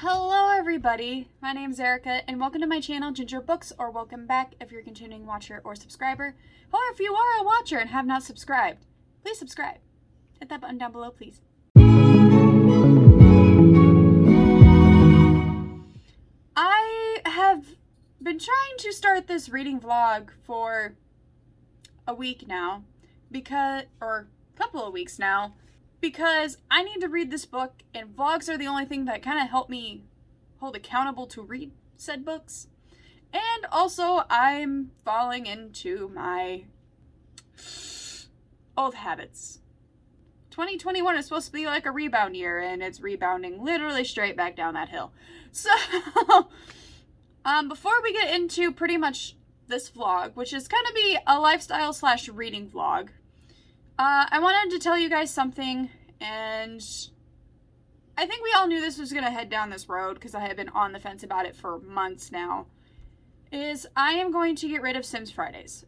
Hello everybody, my name's Erica and welcome to my channel Ginger Books, or welcome back if you're a continuing watcher or subscriber. Or if you are a watcher and have not subscribed, please subscribe. Hit that button down below, please. I have been trying to start this reading vlog for a week now, or a couple of weeks now, because I need to read this book, and vlogs are the only thing that kind of help me hold accountable to read said books. And also, I'm falling into my old habits. 2021 is supposed to be like a rebound year, and it's rebounding literally straight back down that hill. So, before we get into pretty much this vlog, which is going to be a lifestyle / reading vlog, I wanted to tell you guys something, and I think we all knew this was going to head down this road because I have been on the fence about it for months now, is I am going to get rid of Sims Fridays.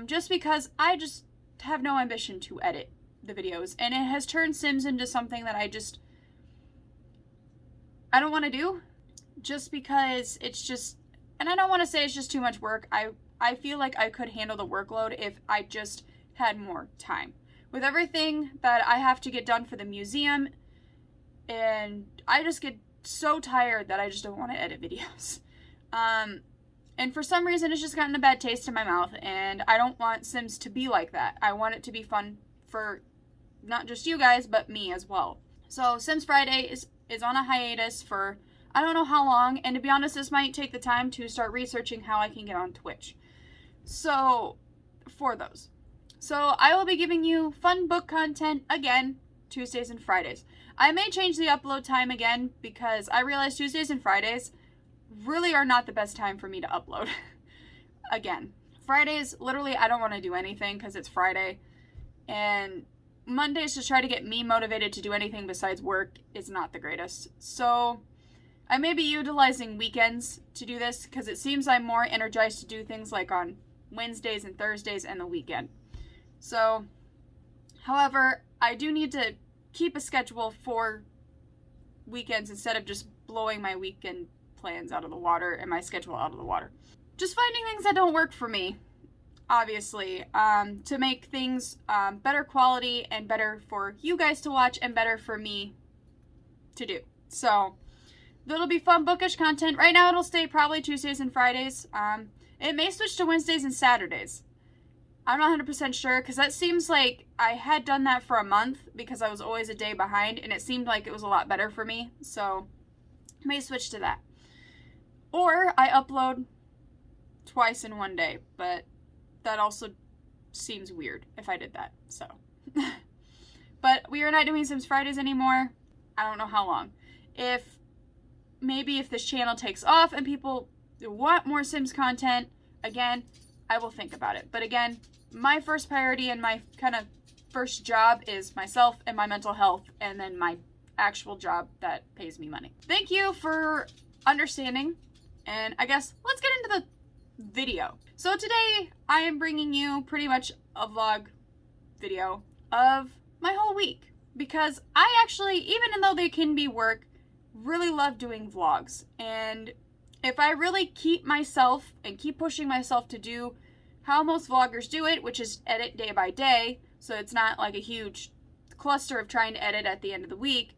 Just because I just have no ambition to edit the videos, and it has turned Sims into something that I don't want to do, just because it's just, and I don't want to say it's just too much work. I feel like I could handle the workload if I just had more time. With everything that I have to get done for the museum, and I just get so tired that I just don't want to edit videos. And for some reason, it's just gotten a bad taste in my mouth, and I don't want Sims to be like that. I want it to be fun for not just you guys, but me as well. So Sims Friday is on a hiatus for I don't know how long, and to be honest, this might take the time to start researching how I can get on Twitch. So, for those. So, I will be giving you fun book content again, Tuesdays and Fridays. I may change the upload time again because I realize Tuesdays and Fridays really are not the best time for me to upload. Again, Fridays, literally, I don't want to do anything because it's Friday. And Mondays, to try to get me motivated to do anything besides work, is not the greatest. So, I may be utilizing weekends to do this because it seems I'm more energized to do things like on Wednesdays and Thursdays and the weekend. So, however, I do need to keep a schedule for weekends instead of just blowing my weekend plans out of the water and my schedule out of the water. Just finding things that don't work for me, obviously, to make things better quality and better for you guys to watch and better for me to do. So, it'll be fun bookish content. Right now it'll stay probably Tuesdays and Fridays. It may switch to Wednesdays and Saturdays. I'm not 100% sure because that seems like I had done that for a month because I was always a day behind, and it seemed like it was a lot better for me. So I may switch to that. Or I upload twice in one day, but that also seems weird if I did that. So, but we are not doing Sims Fridays anymore. I don't know how long. Maybe if this channel takes off and people want more Sims content, again, I will think about it. But again, my first priority and my kind of first job is myself and my mental health, and then my actual job that pays me money. Thank you for understanding, and I guess let's get into the video. So today, I am bringing you pretty much a vlog video of my whole week, because I actually, even though they can be work, really love doing vlogs. And if I really keep myself and keep pushing myself to do how most vloggers do it, which is edit day by day, so it's not like a huge cluster of trying to edit at the end of the week,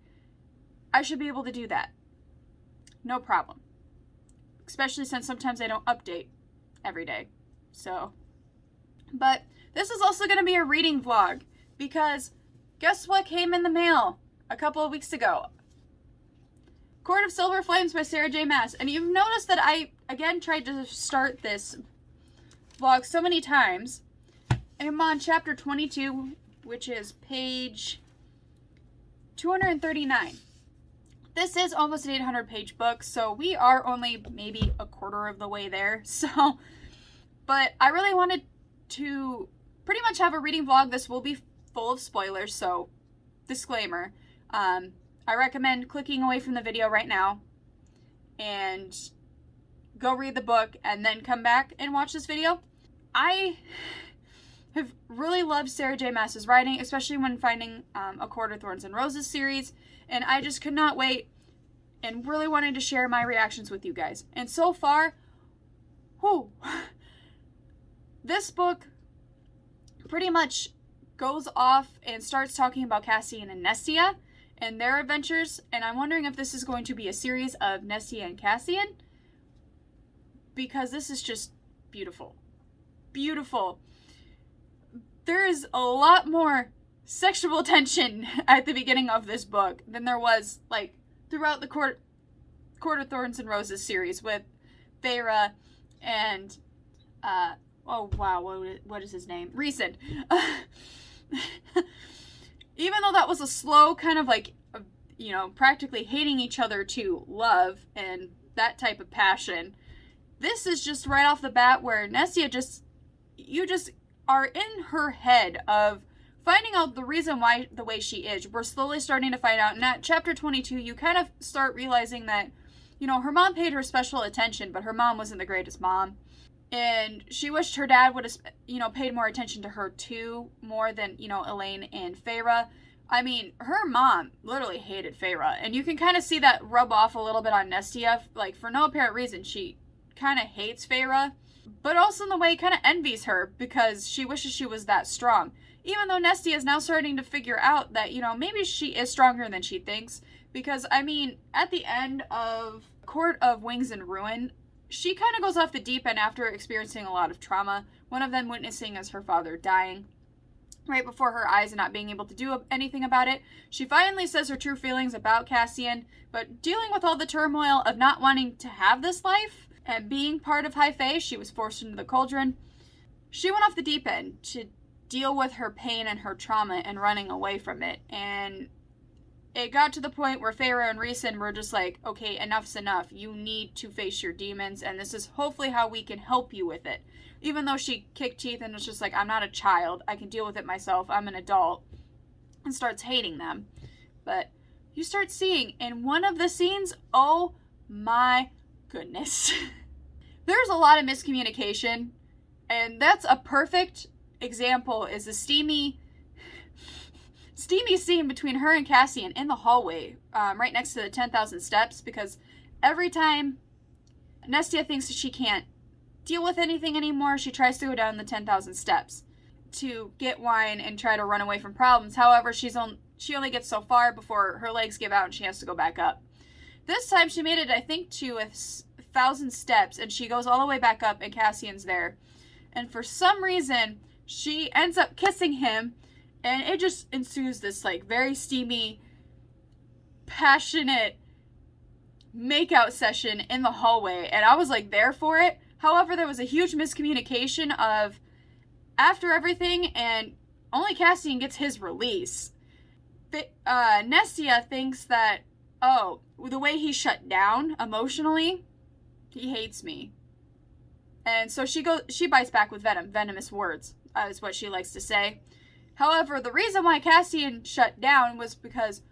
I should be able to do that. No problem. Especially since sometimes I don't update every day. So, but this is also going to be a reading vlog, because guess what came in the mail a couple of weeks ago? Court of Silver Flames by Sara J. Maas. And you've noticed that I, again, tried to start this vlog so many times. I'm on chapter 22, which is page 239. This is almost an 800-page book, so we are only maybe a quarter of the way there. So, but I really wanted to pretty much have a reading vlog. This will be full of spoilers, so disclaimer. I recommend clicking away from the video right now and go read the book and then come back and watch this video. I have really loved Sara J. Maas's writing, especially when finding A Court of Thorns and Roses series, and I just could not wait and really wanted to share my reactions with you guys. And so far, this book pretty much goes off and starts talking about Cassian and Nestia and their adventures, and I'm wondering if this is going to be a series of Nestia and Cassian, because this is just beautiful. Beautiful. There is a lot more sexual tension at the beginning of this book than there was, like, throughout the Court of Thorns and Roses series with Feyre and, oh wow, what is his name? Rhysand. Even though that was a slow kind of like, practically hating each other to love and that type of passion, this is just right off the bat where Nestia you just are in her head of finding out the reason why the way she is. We're slowly starting to find out. And at chapter 22, you kind of start realizing that, her mom paid her special attention, but her mom wasn't the greatest mom. And she wished her dad would have, paid more attention to her too, more than, Elaine and Feyre. I mean, her mom literally hated Feyre. And you can kind of see that rub off a little bit on Nestia. Like, for no apparent reason, she kind of hates Feyre. But also in the way kind of envies her because she wishes she was that strong. Even though Nestia is now starting to figure out that, maybe she is stronger than she thinks. Because, I mean, at the end of Court of Wings and Ruin, she kind of goes off the deep end after experiencing a lot of trauma. One of them witnessing as her father dying right before her eyes and not being able to do anything about it. She finally says her true feelings about Cassian, but dealing with all the turmoil of not wanting to have this life and being part of High Fae, she was forced into the cauldron. She went off the deep end to deal with her pain and her trauma and running away from it. And it got to the point where Feyre and Rhysand were just like, okay, enough's enough. You need to face your demons, and this is hopefully how we can help you with it. Even though she kicked teeth and was just like, I'm not a child. I can deal with it myself. I'm an adult. And starts hating them. But you start seeing in one of the scenes, oh my goodness. There's a lot of miscommunication, and that's a perfect example is the steamy scene between her and Cassian in the hallway, right next to the 10,000 steps, because every time Nestia thinks that she can't deal with anything anymore, she tries to go down the 10,000 steps to get wine and try to run away from problems. However, she only gets so far before her legs give out and she has to go back up. This time she made it, I think, to 1,000 steps, and she goes all the way back up and Cassian's there. And for some reason, she ends up kissing him, and it just ensues this, like, very steamy, passionate makeout session in the hallway, and I was, like, there for it. However, there was a huge miscommunication of, after everything, and only Cassian gets his release. Nestia thinks that, oh, the way he shut down emotionally, he hates me. And so she bites back with venomous words, is what she likes to say. However, the reason why Cassian shut down was because,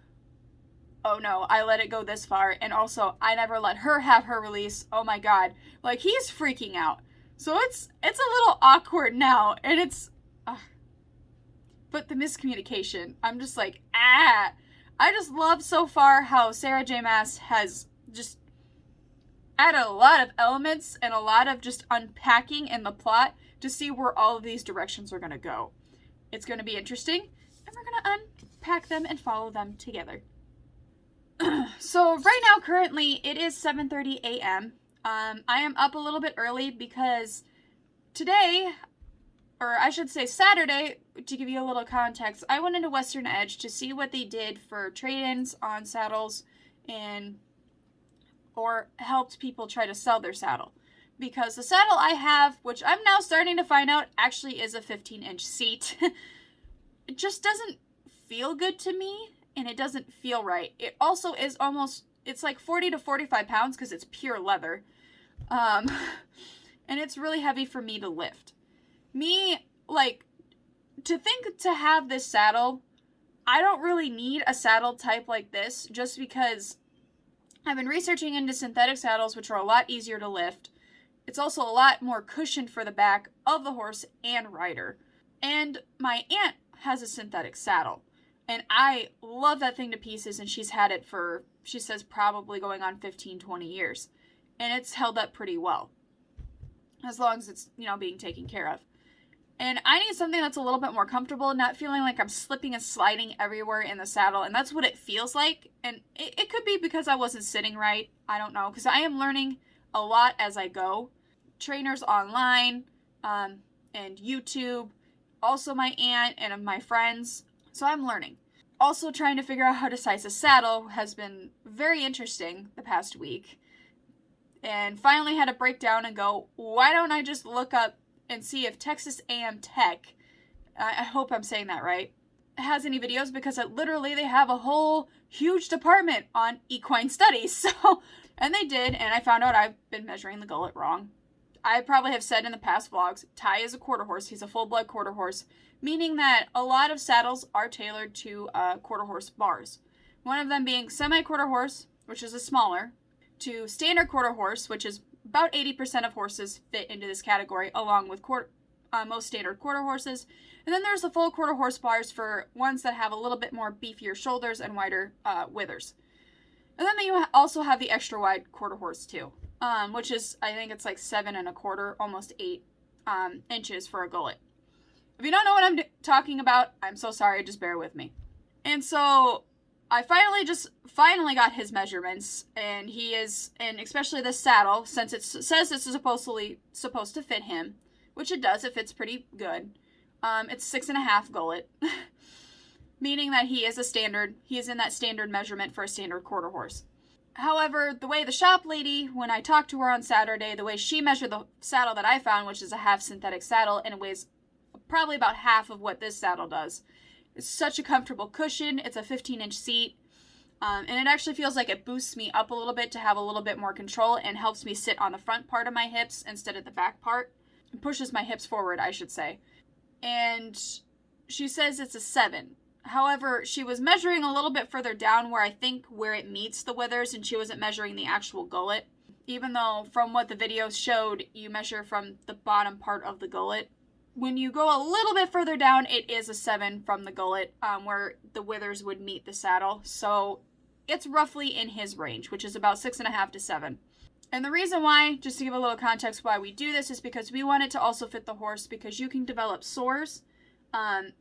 oh no, I let it go this far, and also I never let her have her release. Oh my god. Like, he's freaking out. So it's a little awkward now, and it's but the miscommunication, I'm just like, I just love so far how Sara J. Maas has just added a lot of elements and a lot of just unpacking in the plot to see where all of these directions are going to go. It's going to be interesting, and we're going to unpack them and follow them together. So right now, currently, it is 7:30 a.m. I am up a little bit early because today, or I should say Saturday, to give you a little context, I went into Western Edge to see what they did for trade-ins on saddles or helped people try to sell their saddle. Because the saddle I have, which I'm now starting to find out actually is a 15-inch seat, it just doesn't feel good to me, and it doesn't feel right. It also is it's like 40 to 45 pounds because it's pure leather. And it's really heavy for me to lift. To have this saddle, I don't really need a saddle type like this, just because I've been researching into synthetic saddles, which are a lot easier to lift. It's also a lot more cushioned for the back of the horse and rider. And my aunt has a synthetic saddle, and I love that thing to pieces, and she's had it for she says probably going on 15, 20 years. And it's held up pretty well, as long as it's, being taken care of. And I need something that's a little bit more comfortable, not feeling like I'm slipping and sliding everywhere in the saddle. And that's what it feels like. And it could be because I wasn't sitting right. I don't know. Because I am learning a lot as I go. Trainers online, and YouTube. Also my aunt and my friends. So I'm learning. Also trying to figure out how to size a saddle has been very interesting the past week. And finally had to break down and go, why don't I just look up and see if Texas A&M Tech, I hope I'm saying that right, has any videos, because literally they have a whole huge department on equine studies. So, and they did, and I found out I've been measuring the gullet wrong. I probably have said in the past vlogs, Ty is a quarter horse. He's a full-blood quarter horse, meaning that a lot of saddles are tailored to quarter horse bars. One of them being semi-quarter horse, which is a smaller, to standard quarter horse, which is about 80% of horses fit into this category, along with most standard quarter horses. And then there's the full quarter horse bars for ones that have a little bit more beefier shoulders and wider withers. And then you also have the extra wide quarter horse too, which is, I think it's like 7 1/4, almost 8 inches for a gullet. If you don't know what I'm talking about, I'm so sorry, just bear with me. And so I finally got his measurements, and and especially the saddle, since it says this is supposed to fit him, which it does, it fits pretty good. It's 6 1/2 gullet, meaning that he is in that standard measurement for a standard quarter horse. However, the way the shop lady, when I talked to her on Saturday, the way she measured the saddle that I found, which is a half synthetic saddle, and it weighs probably about half of what this saddle does. It's such a comfortable cushion. It's a 15-inch seat. And it actually feels like it boosts me up a little bit to have a little bit more control and helps me sit on the front part of my hips instead of the back part. It pushes my hips forward, I should say. And she says it's a 7. However, she was measuring a little bit further down where it meets the withers, and she wasn't measuring the actual gullet. Even though from what the video showed, you measure from the bottom part of the gullet. When you go a little bit further down, it is a 7 from the gullet, where the withers would meet the saddle. So it's roughly in his range, which is about 6 1/2 to 7. And the reason why, just to give a little context why we do this, is because we want it to also fit the horse, because you can develop sores and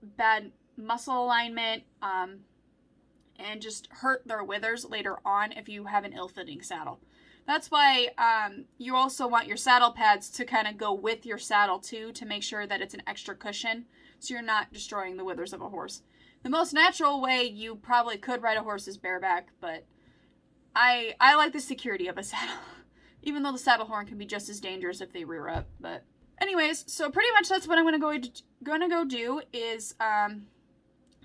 bad muscle alignment and just hurt their withers later on if you have an ill-fitting saddle. That's why you also want your saddle pads to kind of go with your saddle too, to make sure that it's an extra cushion so you're not destroying the withers of a horse. The most natural way you probably could ride a horse is bareback, but I like the security of a saddle, even though the saddle horn can be just as dangerous if they rear up. But anyways, so pretty much that's what I'm gonna go do is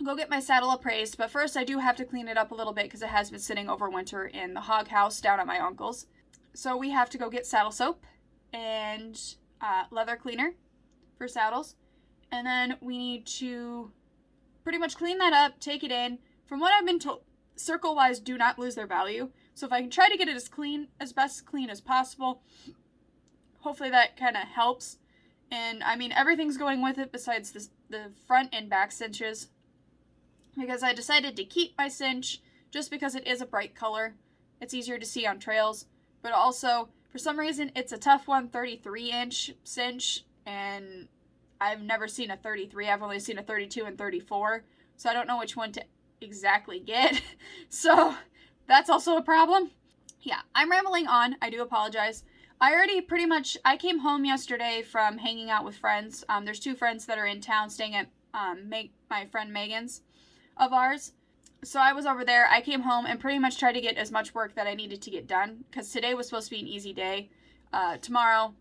go get my saddle appraised. But first I do have to clean it up a little bit because it has been sitting over winter in the hog house down at my uncle's. So we have to go get saddle soap and leather cleaner for saddles. And then we need to pretty much clean that up, take it in. From what I've been told, circle-wise do not lose their value. So if I can try to get it as best clean as possible, hopefully that kind of helps. And I mean, everything's going with it besides the front and back cinches, because I decided to keep my cinch just because it is a bright color. It's easier to see on trails, but also for some reason it's a tough one, 33-inch cinch, and I've never seen a 33. I've only seen a 32 and 34, so I don't know which one to exactly get. So that's also a problem. Yeah, I'm rambling on. I do apologize. I came home yesterday from hanging out with friends. There's 2 friends that are in town staying at my friend Megan's of ours. So I was over there. I came home and pretty much tried to get as much work that I needed to get done, because today was supposed to be an easy day. Tomorrow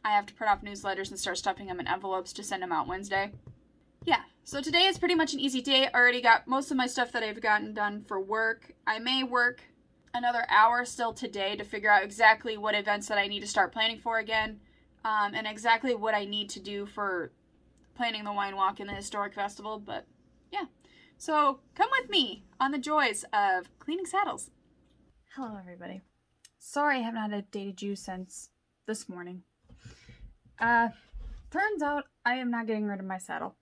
I have to print off newsletters and start stuffing them in envelopes to send them out Wednesday. Yeah, so today is pretty much an easy day. I already got most of my stuff that I've gotten done for work. I may work another hour still today to figure out exactly what events that I need to start planning for again, and exactly what I need to do for planning the wine walk and the historic festival. But yeah, so come with me on the joys of cleaning saddles. Hello everybody. Sorry I haven't updated you since this morning. Turns out I am not getting rid of my saddle.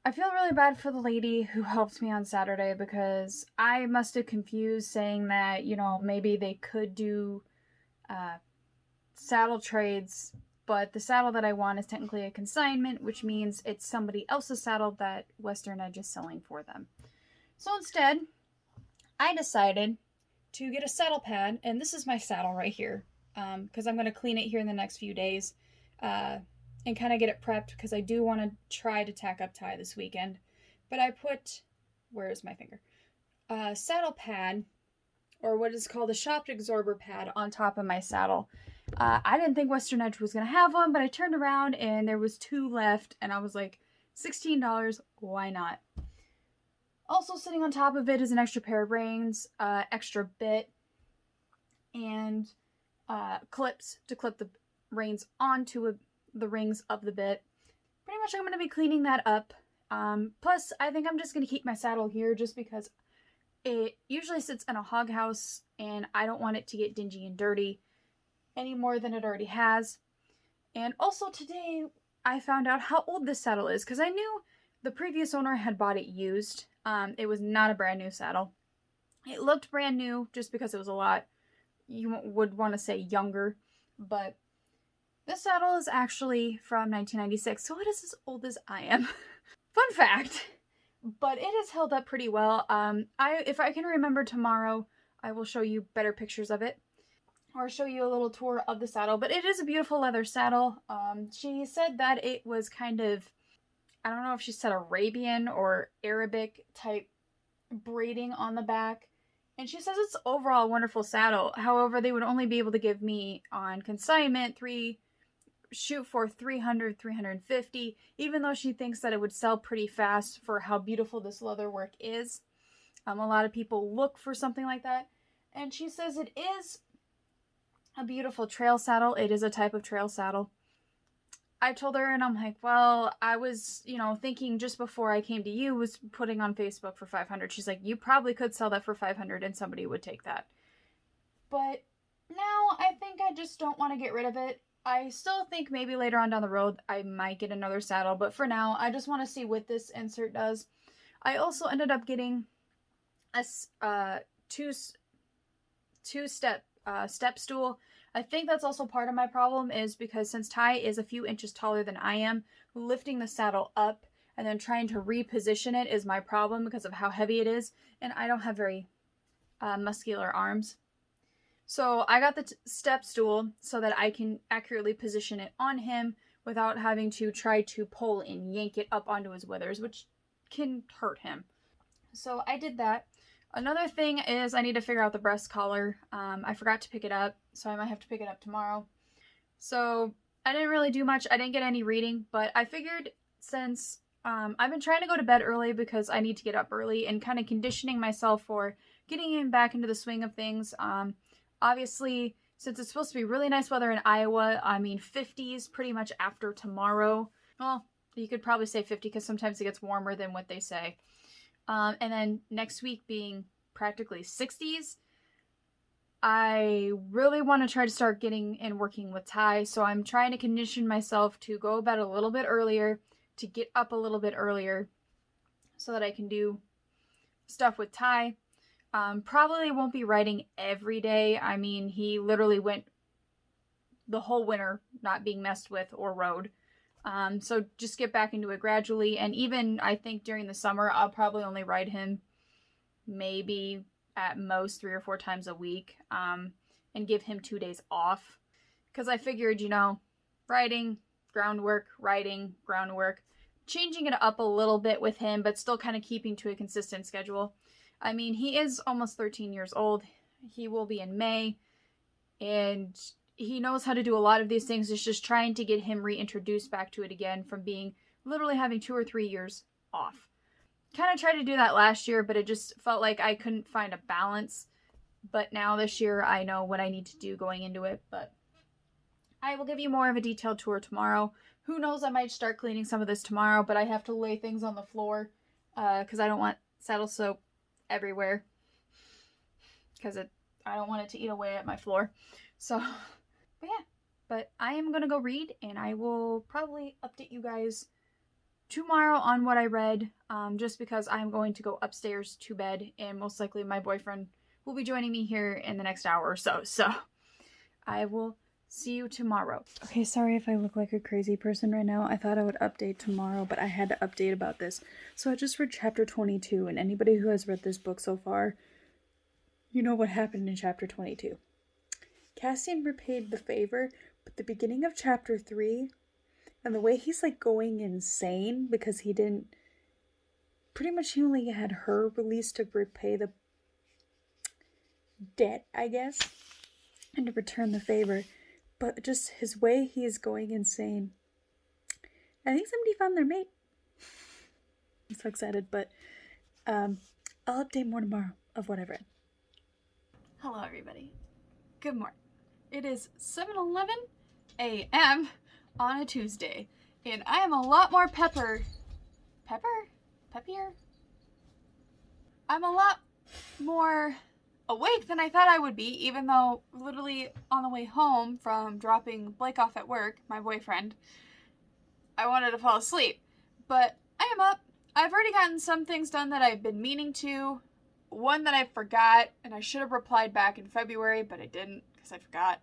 I feel really bad for the lady who helped me on Saturday because I must have confused saying that, maybe they could do saddle trades, but the saddle that I want is technically a consignment, which means it's somebody else's saddle that Western Edge is selling for them. So instead, I decided to get a saddle pad, and this is my saddle right here, because I'm going to clean it here in the next few days, and kind of get it prepped, because I do want to try to tack up Ty this weekend. But I put, where's my finger? Saddle pad, or what is called a shopped absorber pad, on top of my saddle. I didn't think Western Edge was going to have one, but I turned around and there was 2 left, and I was like, $16, why not? Also sitting on top of it is an extra pair of reins, extra bit, and clips to clip the reins onto the rings of the bit. Pretty much I'm going to be cleaning that up. Plus, I think I'm just going to keep my saddle here just because it usually sits in a hog house, and I don't want it to get dingy and dirty any more than it already has. And also today, I found out how old this saddle is, because I knew the previous owner had bought it used. It was not a brand new saddle. It looked brand new just because it was a lot, you would want to say, younger. But this saddle is actually from 1996, so it is as old as I am. Fun fact. But it has held up pretty well. If I can remember tomorrow, I will show you better pictures of it, or show you a little tour of the saddle. But it is a beautiful leather saddle. She said that it was kind of, I don't know if she said Arabian or Arabic type braiding on the back. And she says it's overall a wonderful saddle. However, they would only be able to give me on consignment shoot for 300, 350, even though she thinks that it would sell pretty fast for how beautiful this leather work is. A lot of people look for something like that. And she says it is a beautiful trail saddle. It is a type of trail saddle. I told her, and I'm like, well, I was, thinking just before I came to you, was putting on Facebook for 500. She's like, you probably could sell that for 500 and somebody would take that. But now I think I just don't want to get rid of it. I still think maybe later on down the road I might get another saddle, but for now I just want to see what this insert does. I also ended up getting a two-step step stool. I think that's also part of my problem, is because since Ty is a few inches taller than I am, lifting the saddle up and then trying to reposition it is my problem because of how heavy it is, and I don't have very muscular arms. So I got the step stool so that I can accurately position it on him without having to try to pull and yank it up onto his withers, which can hurt him. So I did that. Another thing is I need to figure out the breast collar. I forgot to pick it up, so I might have to pick it up tomorrow. So I didn't really do much. I didn't get any reading, but I figured since I've been trying to go to bed early because I need to get up early, and kind of conditioning myself for getting in back into the swing of things. Obviously, since it's supposed to be really nice weather in Iowa, 50s pretty much after tomorrow. Well, you could probably say 50 because sometimes it gets warmer than what they say. And then next week being practically 60s, I really want to try to start getting and working with Ty. So I'm trying to condition myself to go bed a little bit earlier, to get up a little bit earlier, so that I can do stuff with Ty. Probably won't be riding every day. He literally went the whole winter not being messed with or rode. So just get back into it gradually. And even I think during the summer, I'll probably only ride him maybe at most 3 or 4 times a week, and give him 2 days off. Because I figured, riding, groundwork, changing it up a little bit with him, but still kind of keeping to a consistent schedule. He is almost 13 years old. He will be in May, and he knows how to do a lot of these things. It's just trying to get him reintroduced back to it again from being literally having 2 or 3 years off. Kind of tried to do that last year, but it just felt like I couldn't find a balance. But now this year, I know what I need to do going into it. But I will give you more of a detailed tour tomorrow. Who knows, I might start cleaning some of this tomorrow, but I have to lay things on the floor because I don't want saddle soap everywhere, because I don't want it to eat away at my floor. So, but yeah. But I am going to go read, and I will probably update you guys tomorrow on what I read, just because I'm going to go upstairs to bed, and most likely my boyfriend will be joining me here in the next hour or so. So I will see you tomorrow. Okay, sorry if I look like a crazy person right now. I thought I would update tomorrow, but I had to update about this. So I just read chapter 22, and anybody who has read this book so far, you know what happened in chapter 22. Cassian repaid the favor, but the beginning of chapter 3, and the way he's like going insane because he only had her released to repay the debt, I guess, and to return the favor. But just his way he is going insane. I think somebody found their mate. I'm so excited, but I'll update more tomorrow of what I've read. Hello, everybody. Good morning. It is 7:11 a.m. on a Tuesday, and I am a lot more peppier? I'm a lot more awake than I thought I would be, even though literally on the way home from dropping Blake off at work, my boyfriend, I wanted to fall asleep. But I am up. I've already gotten some things done that I've been meaning to. One that I forgot, and I should have replied back in February, but I didn't because I forgot.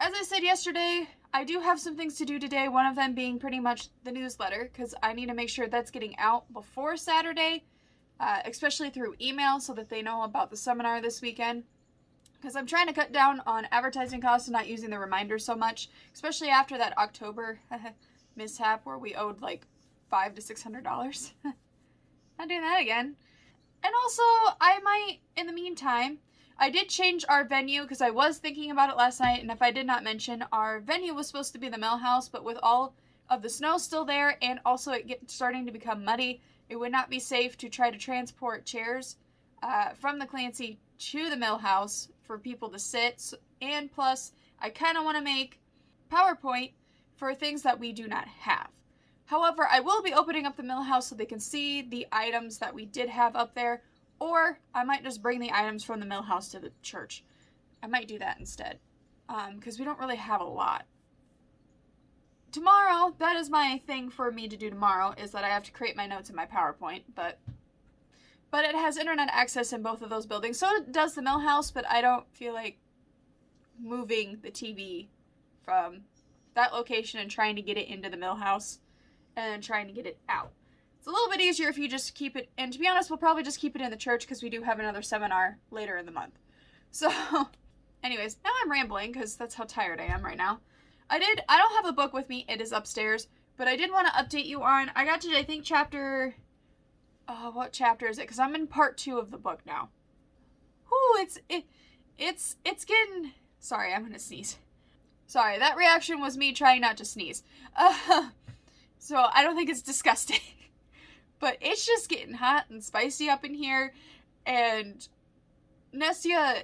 As I said yesterday, I do have some things to do today, one of them being pretty much the newsletter, because I need to make sure that's getting out before Saturday, especially through email so that they know about the seminar this weekend. Because I'm trying to cut down on advertising costs and not using the reminders so much, especially after that October mishap where we owed like $500 to $600. Not doing that again. And also, I might, in the meantime, I did change our venue because I was thinking about it last night, and if I did not mention, our venue was supposed to be the mill house, but with all of the snow still there and also it starting to become muddy, it would not be safe to try to transport chairs from the Clancy to the mill house for people to sit. And plus, I kind of want to make PowerPoint for things that we do not have. However, I will be opening up the mill house so they can see the items that we did have up there, or I might just bring the items from the mill house to the church. I might do that instead, because we don't really have a lot. Tomorrow, that is my thing for me to do tomorrow, is that I have to create my notes in my PowerPoint, but it has internet access in both of those buildings. So does the mill house, but I don't feel like moving the TV from that location and trying to get it into the mill house and trying to get it out. It's a little bit easier if you just keep it, and to be honest, we'll probably just keep it in the church because we do have another seminar later in the month. So, anyways, now I'm rambling because that's how tired I am right now. I don't have the book with me, it is upstairs, but I did want to update you on, I got to, I think, what chapter is it? Because I'm in part 2 of the book now. Ooh, it's getting, sorry, I'm gonna sneeze. Sorry, that reaction was me trying not to sneeze. So I don't think it's disgusting. But it's just getting hot and spicy up in here. And Nestia,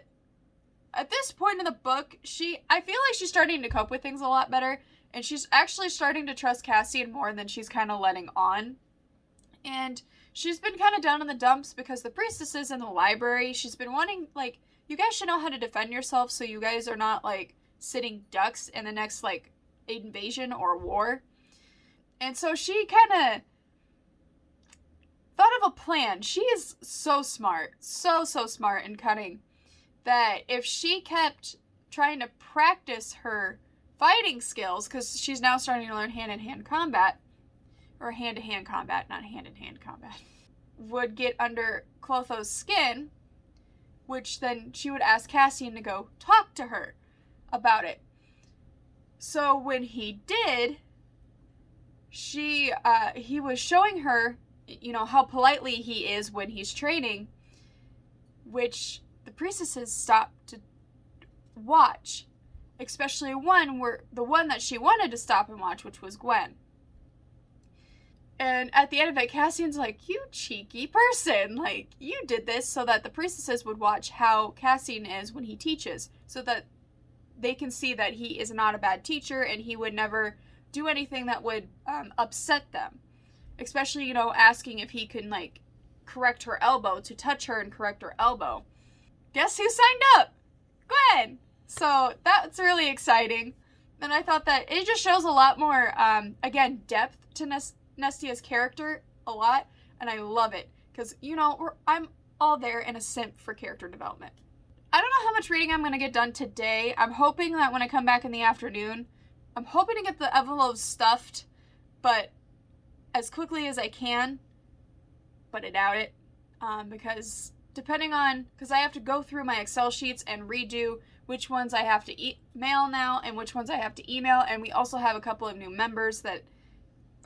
at this point in the book, I feel like she's starting to cope with things a lot better. And she's actually starting to trust Cassian more than she's kind of letting on. And she's been kind of down in the dumps because the priestesses in the library, she's been wanting, like, you guys should know how to defend yourself so you guys are not, like, sitting ducks in the next, like, invasion or war. And so she kind of thought of a plan. She is so smart, so smart and cunning, that if she kept trying to practice her fighting skills, because she's now starting to learn hand-in-hand combat, or hand-to-hand combat, not hand-in-hand combat, would get under Clotho's skin, which then she would ask Cassian to go talk to her about it. So when he did, he was showing her, you know, how politely he is when he's training, which the priestesses stopped to watch, especially the one that she wanted to stop and watch, which was Gwen. And at the end of it, Cassian's like, you cheeky person, like, you did this so that the priestesses would watch how Cassian is when he teaches, so that they can see that he is not a bad teacher and he would never do anything that would upset them. Especially, you know, asking if he can, like, correct her elbow, to touch her and correct her elbow. Guess who signed up? Gwen! So that's really exciting. And I thought that it just shows a lot more, again, depth to Nestia's character a lot, and I love it because, you know, I'm all there in a simp for character development. I don't know how much reading I'm going to get done today. I'm hoping that when I come back in the afternoon, I'm hoping to get the envelopes stuffed, but as quickly as I can, but I doubt it, because I have to go through my Excel sheets and redo which ones I have to mail now and which ones I have to email, and we also have a couple of new members that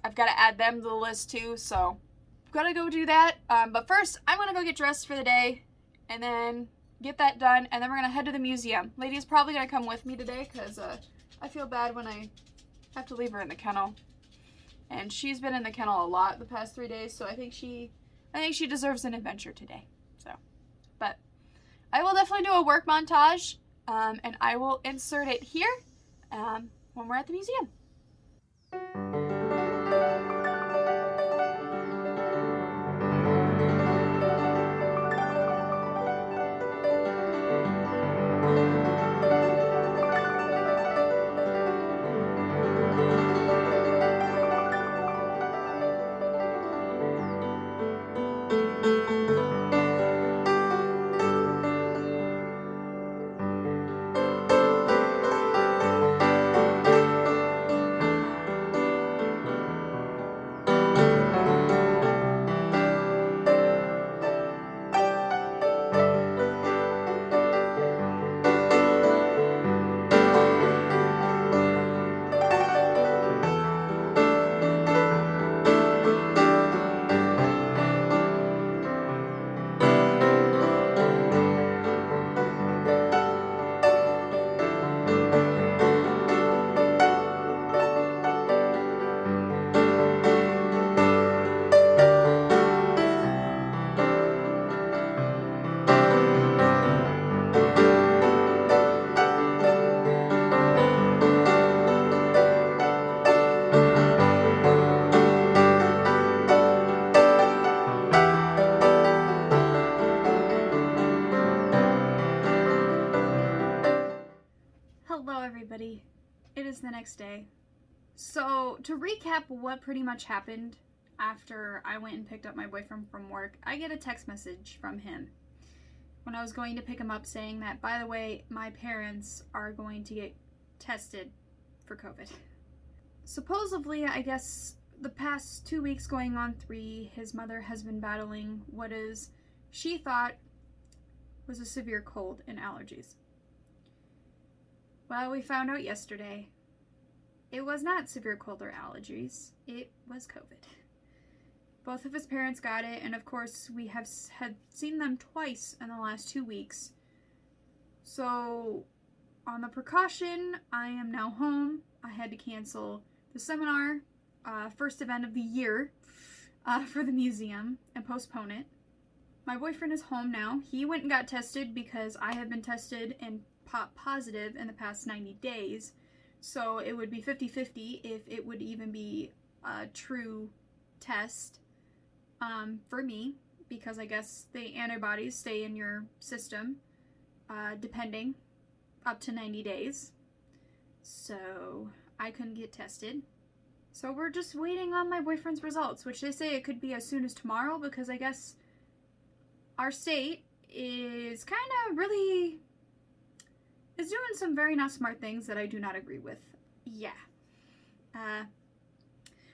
I've got to add them to the list too, so I've got to go do that. But first, I'm going to go get dressed for the day, and then get that done, and then we're going to head to the museum. Lady's probably going to come with me today, because I feel bad when I have to leave her in the kennel. And she's been in the kennel a lot the past 3 days, so I think she deserves an adventure today. So, but I will definitely do a work montage, and I will insert it here when we're at the museum. Hello everybody, it is the next day. So to recap what pretty much happened after I went and picked up my boyfriend from work, I get a text message from him when I was going to pick him up saying that, by the way, my parents are going to get tested for COVID. Supposedly, I guess the past 2 weeks going on 3, his mother has been battling what is, she thought, was a severe cold and allergies. Well, we found out yesterday it was not severe cold or allergies, it was COVID. Both of his parents got it, and of course we had seen them twice in the last 2 weeks. So, on the precaution, I am now home. I had to cancel the seminar, first event of the year, for the museum, and postpone it. My boyfriend is home now. He went and got tested because I have been tested and positive in the past 90 days, so it would be 50-50 if it would even be a true test for me, because I guess the antibodies stay in your system depending up to 90 days, so I couldn't get tested. So we're just waiting on my boyfriend's results, which they say it could be as soon as tomorrow, because I guess our state is kind of really is doing some very not smart things that I do not agree with. Yeah.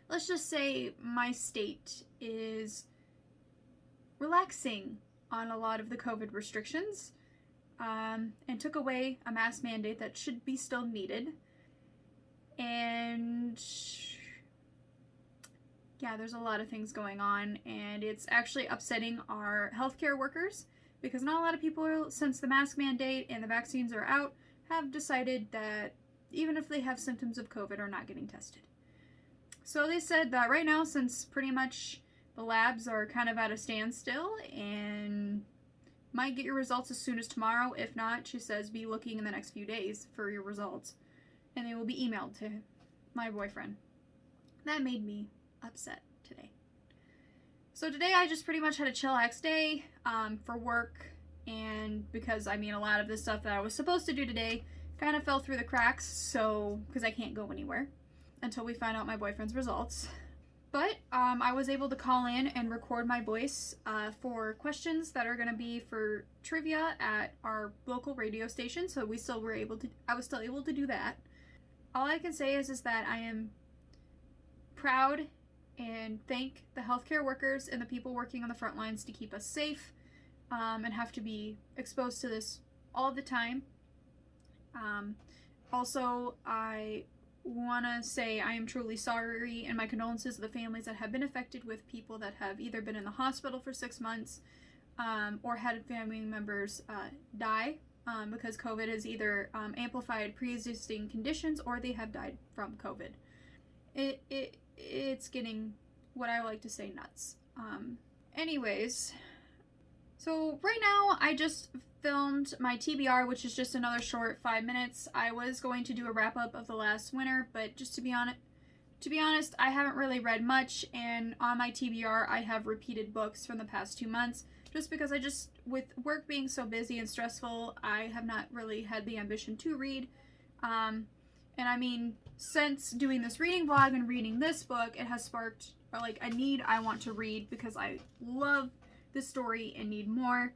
Let's just say my state is relaxing on a lot of the COVID restrictions, and took away a mask mandate that should be still needed. And yeah, there's a lot of things going on, and it's actually upsetting our healthcare workers, because not a lot of people, since the mask mandate and the vaccines are out, have decided that even if they have symptoms of COVID, are not getting tested. So they said that right now, since pretty much the labs are kind of at a standstill and might get your results as soon as tomorrow. If not, she says, be looking in the next few days for your results, and they will be emailed to my boyfriend. That made me upset today. So today I just pretty much had a chillax day for work, and because, I mean, a lot of the stuff that I was supposed to do today kind of fell through the cracks, so, because I can't go anywhere until we find out my boyfriend's results. But I was able to call in and record my voice for questions that are going to be for trivia at our local radio station. So I was still able to do that. All I can say is that I am proud and thank the healthcare workers and the people working on the front lines to keep us safe and have to be exposed to this all the time. Also, I want to say I am truly sorry, and my condolences to the families that have been affected with people that have either been in the hospital for 6 months or had family members die because COVID has either amplified pre-existing conditions or they have died from COVID. It's getting what I like to say nuts. Anyways, so right now I just filmed my TBR, which is just another short 5 minutes. I was going to do a wrap up of the last winter, but just to be honest, I haven't really read much, and on my TBR I have repeated books from the past 2 months, just because with work being so busy and stressful, I have not really had the ambition to read. And I mean, since doing this reading vlog and reading this book, it has sparked a need I want to read because I love this story and need more.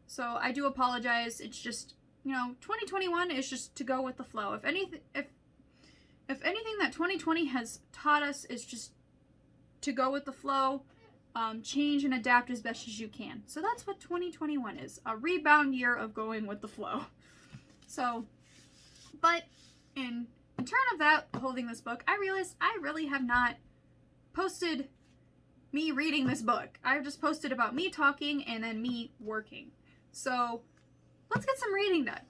So I do apologize. It's just, 2021 is just to go with the flow. If anything that 2020 has taught us is just to go with the flow, change and adapt as best as you can. So that's what 2021 is, a rebound year of going with the flow. So, but in turn of that, holding this book, I realized I really have not posted me reading this book. I've just posted about me talking and then me working. So let's get some reading done.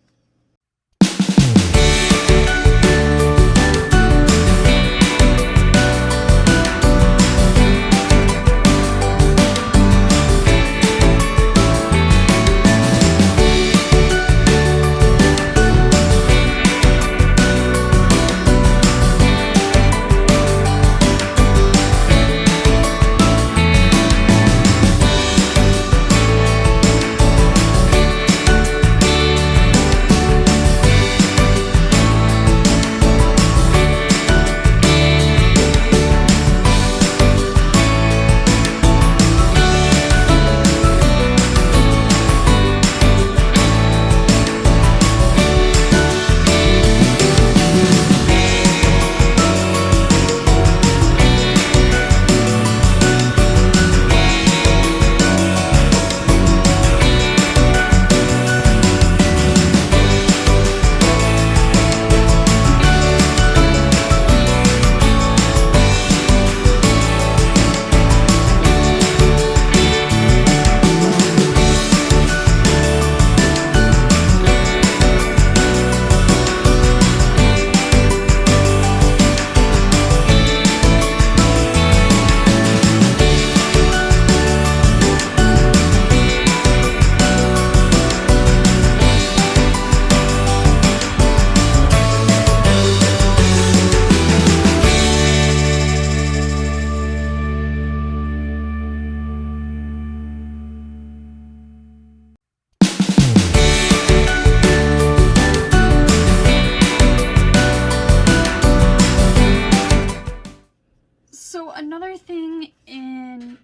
So another thing in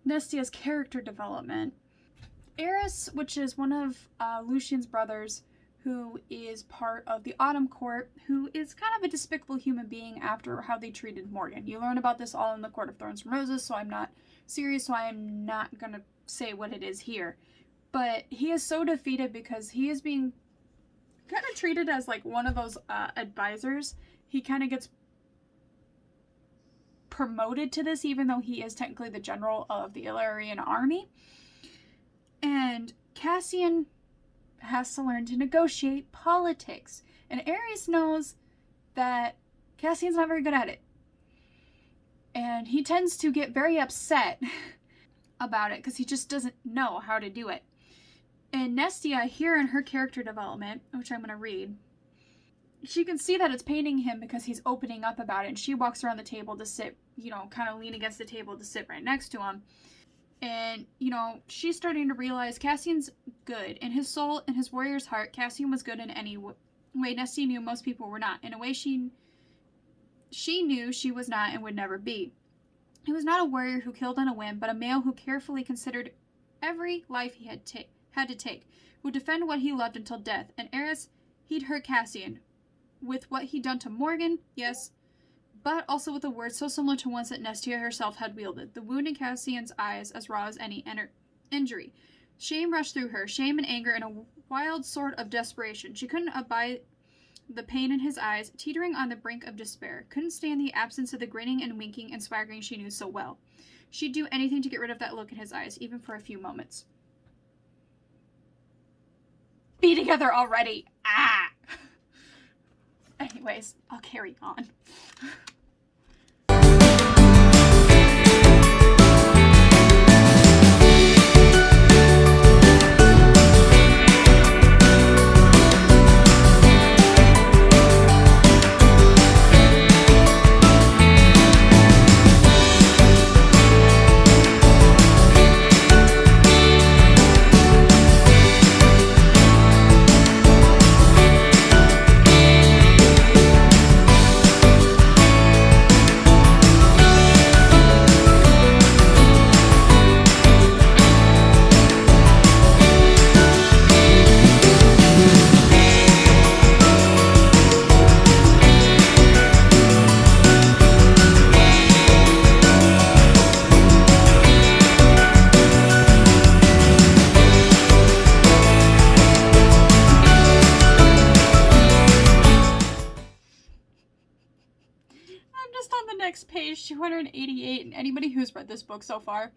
Nestia's character development, Eris, which is one of Lucian's brothers, who is part of the Autumn Court, who is kind of a despicable human being after how they treated Morgan. You learn about this all in the Court of Thorns and Roses, so I'm not gonna say what it is here. But he is so defeated because he is being kind of treated as like one of those advisors. He kind of gets promoted to this, even though he is technically the general of the Illyrian army. And Cassian has to learn to negotiate politics. And Ares knows that Cassian's not very good at it. And he tends to get very upset about it because he just doesn't know how to do it. And Nestia, here in her character development, which I'm going to read, she can see that it's paining him because he's opening up about it. And she walks around the table to sit, kind of lean against the table to sit right next to him. And, she's starting to realize Cassian's good. In his soul, in his warrior's heart, Cassian was good in any way Nestia knew most people were not. In a way, she she knew she was not and would never be. He was not a warrior who killed on a whim, but a male who carefully considered every life he had to take, who would defend what he loved until death. And Eris, he'd hurt Cassian. With what he'd done to Morgan, yes, but also with the words so similar to ones that Nestia herself had wielded. The wound in Cassian's eyes as raw as any injury. Shame rushed through her, shame and anger and a wild sort of desperation. She couldn't abide the pain in his eyes, teetering on the brink of despair. Couldn't stand the absence of the grinning and winking and swaggering she knew so well. She'd do anything to get rid of that look in his eyes, even for a few moments. Be together already! Ah! Anyways, I'll carry on. Page 288, and anybody who's read this book so far,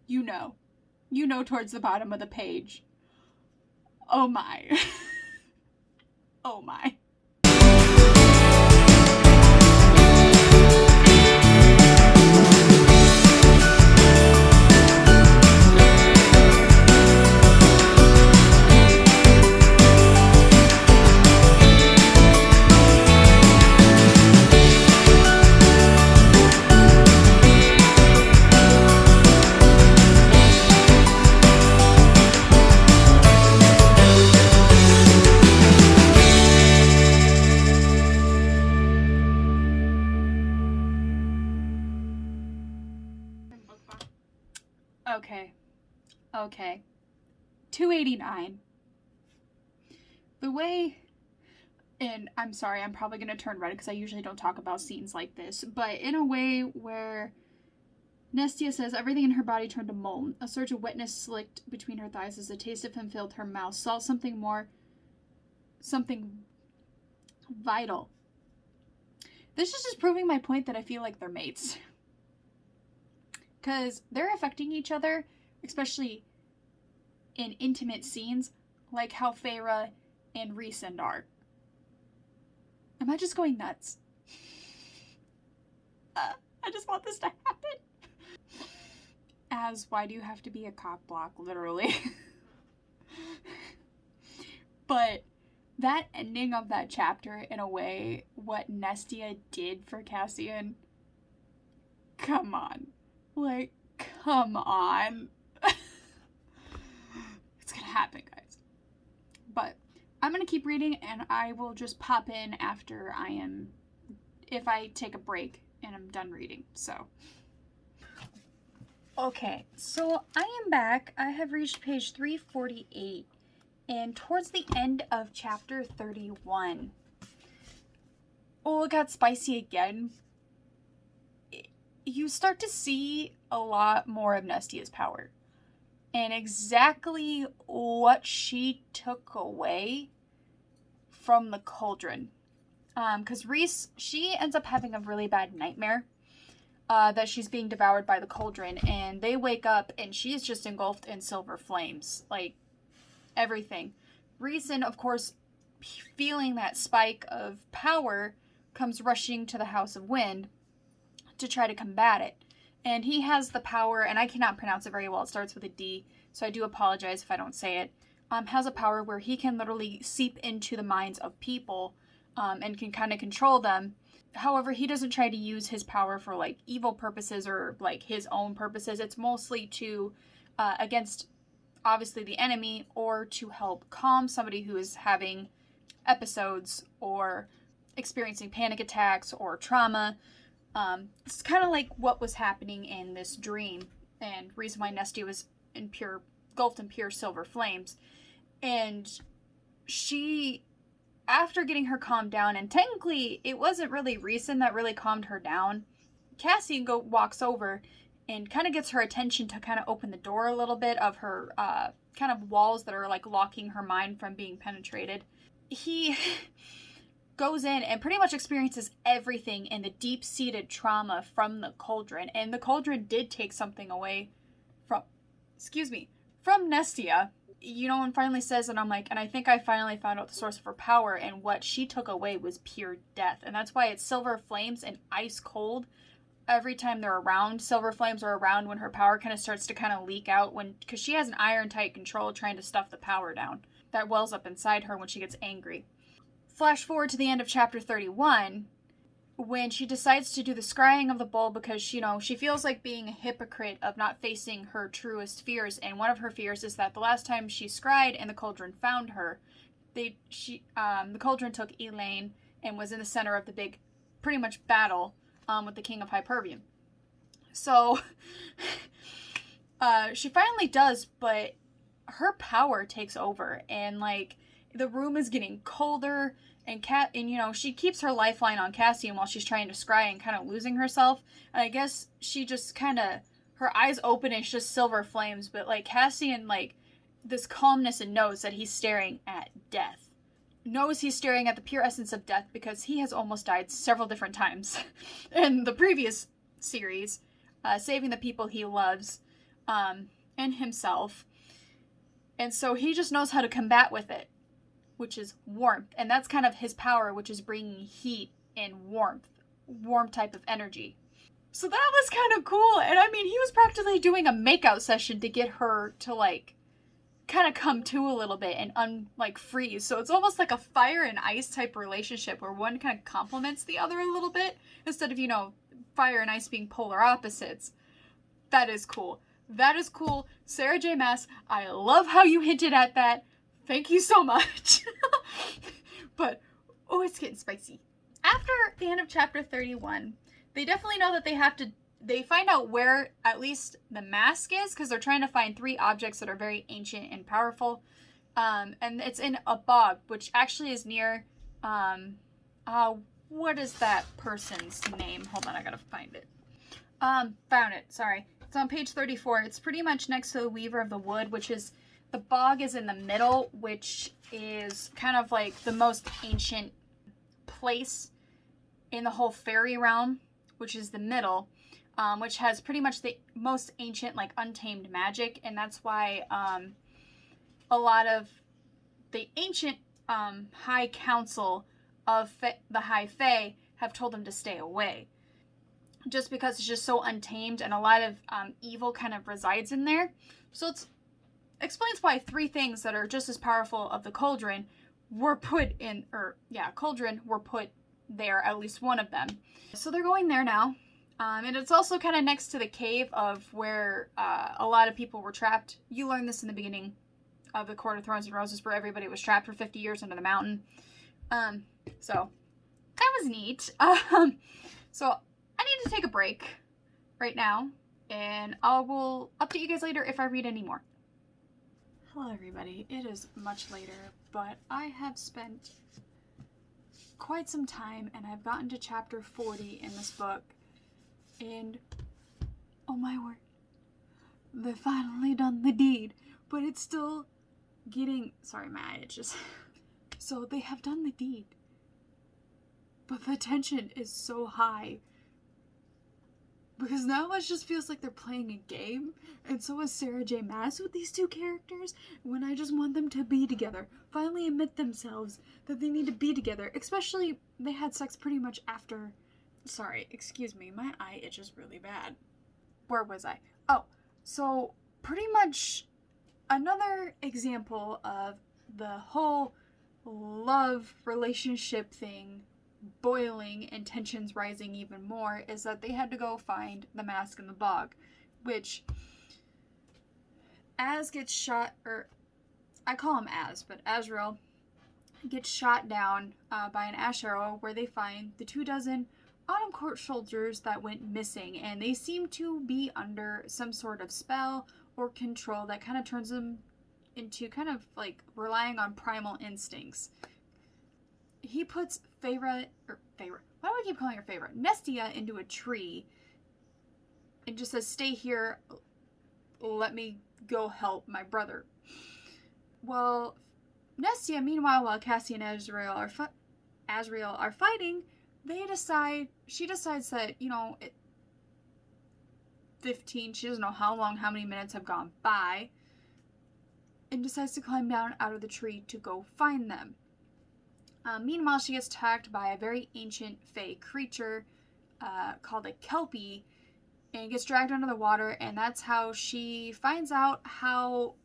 you know towards the bottom of the page. Oh my. Oh my. Okay. 289. The way, and I'm sorry, I'm probably going to turn red because I usually don't talk about scenes like this, but in a way where Nestia says everything in her body turned to molten. A surge of wetness slicked between her thighs as the taste of him filled her mouth. Salt, something vital. This is just proving my point that I feel like they're mates. Because they're affecting each other, especially in intimate scenes, like how Feyre and Rhysand are. Am I just going nuts? I just want this to happen. As, why do you have to be a cock block, literally? But that ending of that chapter, in a way, what Nestia did for Cassian, come on. Like, come on. It's gonna happen, guys. But I'm gonna keep reading, and I will just pop in after if I take a break and I'm done reading, so. Okay, so I am back. I have reached page 348, and towards the end of chapter 31. Oh, it got spicy again. You start to see a lot more of Nestia's power. And exactly what she took away from the cauldron. Because Rhys, she ends up having a really bad nightmare. That she's being devoured by the cauldron. And they wake up and she's just engulfed in silver flames. Like, everything. Rhysand, of course, feeling that spike of power, comes rushing to the House of Wind to try to combat it. And he has the power, and I cannot pronounce it very well. It starts with a D, so I do apologize if I don't say it. Has a power where he can literally seep into the minds of people and can kind of control them. However, he doesn't try to use his power for, like, evil purposes or, like, his own purposes. It's mostly to, against, obviously, the enemy, or to help calm somebody who is having episodes or experiencing panic attacks or trauma. It's kind of like what was happening in this dream, and reason why Nestia was engulfed in pure silver flames. And she, after getting her calmed down, and technically it wasn't really Rhys that really calmed her down, Cassian walks over and kind of gets her attention to kind of open the door a little bit of her kind of walls that are like locking her mind from being penetrated. He goes in and pretty much experiences everything in the deep-seated trauma from the cauldron. And the cauldron did take something away from Nestia. You know, and finally says, and I'm like, and I think I finally found out the source of her power, and what she took away was pure death. And that's why it's silver flames and ice cold every time they're around. Silver flames are around when her power kind of starts to kind of leak out, because she has an iron tight control trying to stuff the power down that wells up inside her when she gets angry. Flash forward to the end of chapter 31, when she decides to do the scrying of the bull, because, you know, she feels like being a hypocrite of not facing her truest fears. And one of her fears is that the last time she scryed and the cauldron found her, the cauldron took Elaine and was in the center of the big, pretty much battle with the King of Hypervium. So she finally does, but her power takes over, and like the room is getting colder, and you know, she keeps her lifeline on Cassian while she's trying to scry and kind of losing herself. And I guess she just kind of, her eyes open and it's just silver flames, but like Cassian, like this calmness, and knows that he's staring at death. Knows he's staring at the pure essence of death, because he has almost died several different times in the previous series, saving the people he loves, and himself. And so he just knows how to combat with it, which is warmth. And that's kind of his power, which is bringing heat and warm type of energy. So that was kind of cool. And I mean, he was practically doing a makeout session to get her to like kind of come to a little bit and freeze. So it's almost like a fire and ice type relationship where one kind of complements the other a little bit, instead of, you know, fire and ice being polar opposites. That is cool. That is cool. Sara J. Maas, I love how you hinted at that. Thank you so much. But, oh, it's getting spicy. After the end of chapter 31, they definitely know that they find out where at least the mask is, because they're trying to find 3 objects that are very ancient and powerful. And it's in a bog, which actually is near, what is that person's name? Hold on, I gotta find it. Found it, sorry. It's on page 34. It's pretty much next to the Weaver of the Wood, which is, the bog is in the middle, which is kind of like the most ancient place in the whole fairy realm, which is the middle, which has pretty much the most ancient, like, untamed magic. And that's why a lot of the ancient High Council of the High Fae have told them to stay away. Just because it's just so untamed, and a lot of evil kind of resides in there. So it explains why 3 things that are just as powerful of the cauldron were put in, cauldron were put there, at least one of them. So they're going there now. And it's also kind of next to the cave of where a lot of people were trapped. You learned this in the beginning of the Court of Thorns and Roses, where everybody was trapped for 50 years under the mountain. So that was neat. So I need to take a break right now, and I will update you guys later if I read any more. Hello everybody, it is much later, but I have spent quite some time, and I've gotten to chapter 40 in this book, and oh my word, they've finally done the deed, but it's still getting, sorry my eye itches. So they have done the deed, but the tension is so high, because now it just feels like they're playing a game, and so is Sara J. Maas with these 2 characters, when I just want them to be together. Finally admit themselves that they need to be together, especially they had sex pretty much after. Sorry, excuse me, my eye itches really bad. Where was I? Oh, so pretty much another example of the whole love relationship thing boiling and tensions rising even more is that they had to go find the mask in the bog, which Az gets shot, or I call him Az, but Azrael gets shot down by an ash arrow, where they find the 24 Autumn Court soldiers that went missing, and they seem to be under some sort of spell or control that kind of turns them into kind of like relying on primal instincts. He puts Feyre, why do I keep calling her Feyre? Nestia into a tree and just says, "Stay here, let me go help my brother." Well, Nestia, meanwhile, while Cassie and Azriel are fighting, she decides that, 15, she doesn't know how many minutes have gone by, and decides to climb down out of the tree to go find them. Meanwhile, she gets attacked by a very ancient fey creature called a Kelpie, and gets dragged under the water, and that's how she finds out how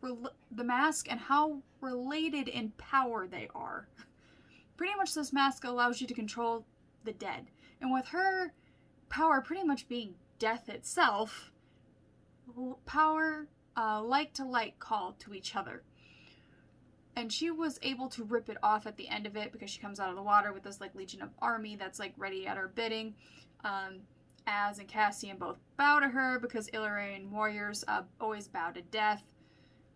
the mask and how related in power they are. Pretty much this mask allows you to control the dead, and with her power pretty much being death itself, power like to like call to each other. And she was able to rip it off at the end of it, because she comes out of the water with this like legion of army that's like ready at her bidding. Az and Cassian both bow to her, because Illyrian warriors always bow to death.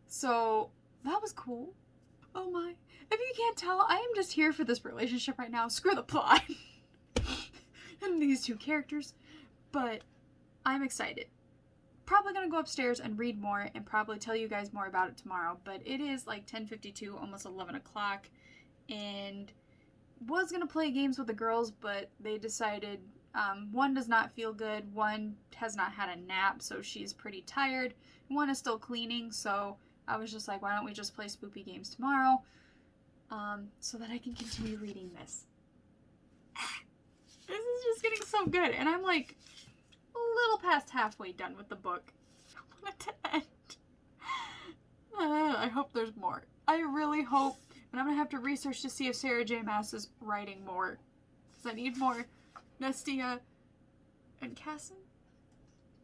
So that was cool. Oh my. If you can't tell, I am just here for this relationship right now. Screw the plot. And these two characters. But I'm excited. Probably going to go upstairs and read more and probably tell you guys more about it tomorrow. But it is like 10:52, almost 11 o'clock. And was going to play games with the girls, but they decided one does not feel good. One has not had a nap, so she's pretty tired. One is still cleaning, so I was just like, why don't we just play spoopy games tomorrow? So that I can continue reading this. This is just getting so good. And I'm like a little past halfway done with the book. I want it to end. I hope there's more. I really hope. And I'm going to have to research to see if Sara J. Maas is writing more. Because I need more Nestia and Cassin.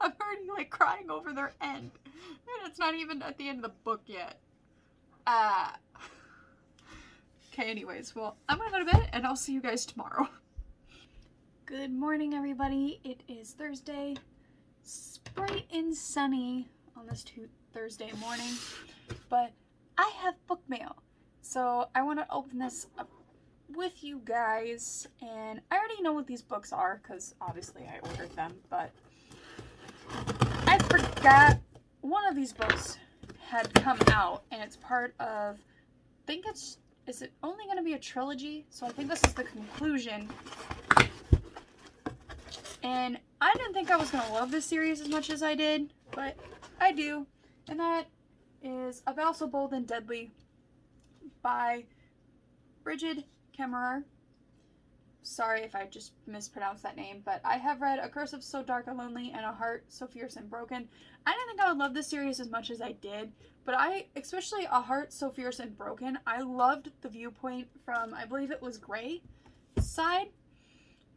I'm already like crying over their end. And it's not even at the end of the book yet. Okay, anyways, well, I'm gonna go to bed and I'll see you guys tomorrow. Good morning, everybody. It is Thursday. It's bright and sunny on this Thursday morning. But I have book mail. So I want to open this up with you guys. And I already know what these books are, because obviously I ordered them, but I forgot one of these books had come out, and it's part of, is it only going to be a trilogy? So I think this is the conclusion. And I didn't think I was going to love this series as much as I did, but I do. And that is A Vow So Bold and Deadly by Brigid Kemmerer. Sorry if I just mispronounced that name, but I have read A Curse of So Dark and Lonely and A Heart So Fierce and Broken. I didn't think I would love this series as much as I did, but especially A Heart So Fierce and Broken, I loved the viewpoint from, I believe it was Grey side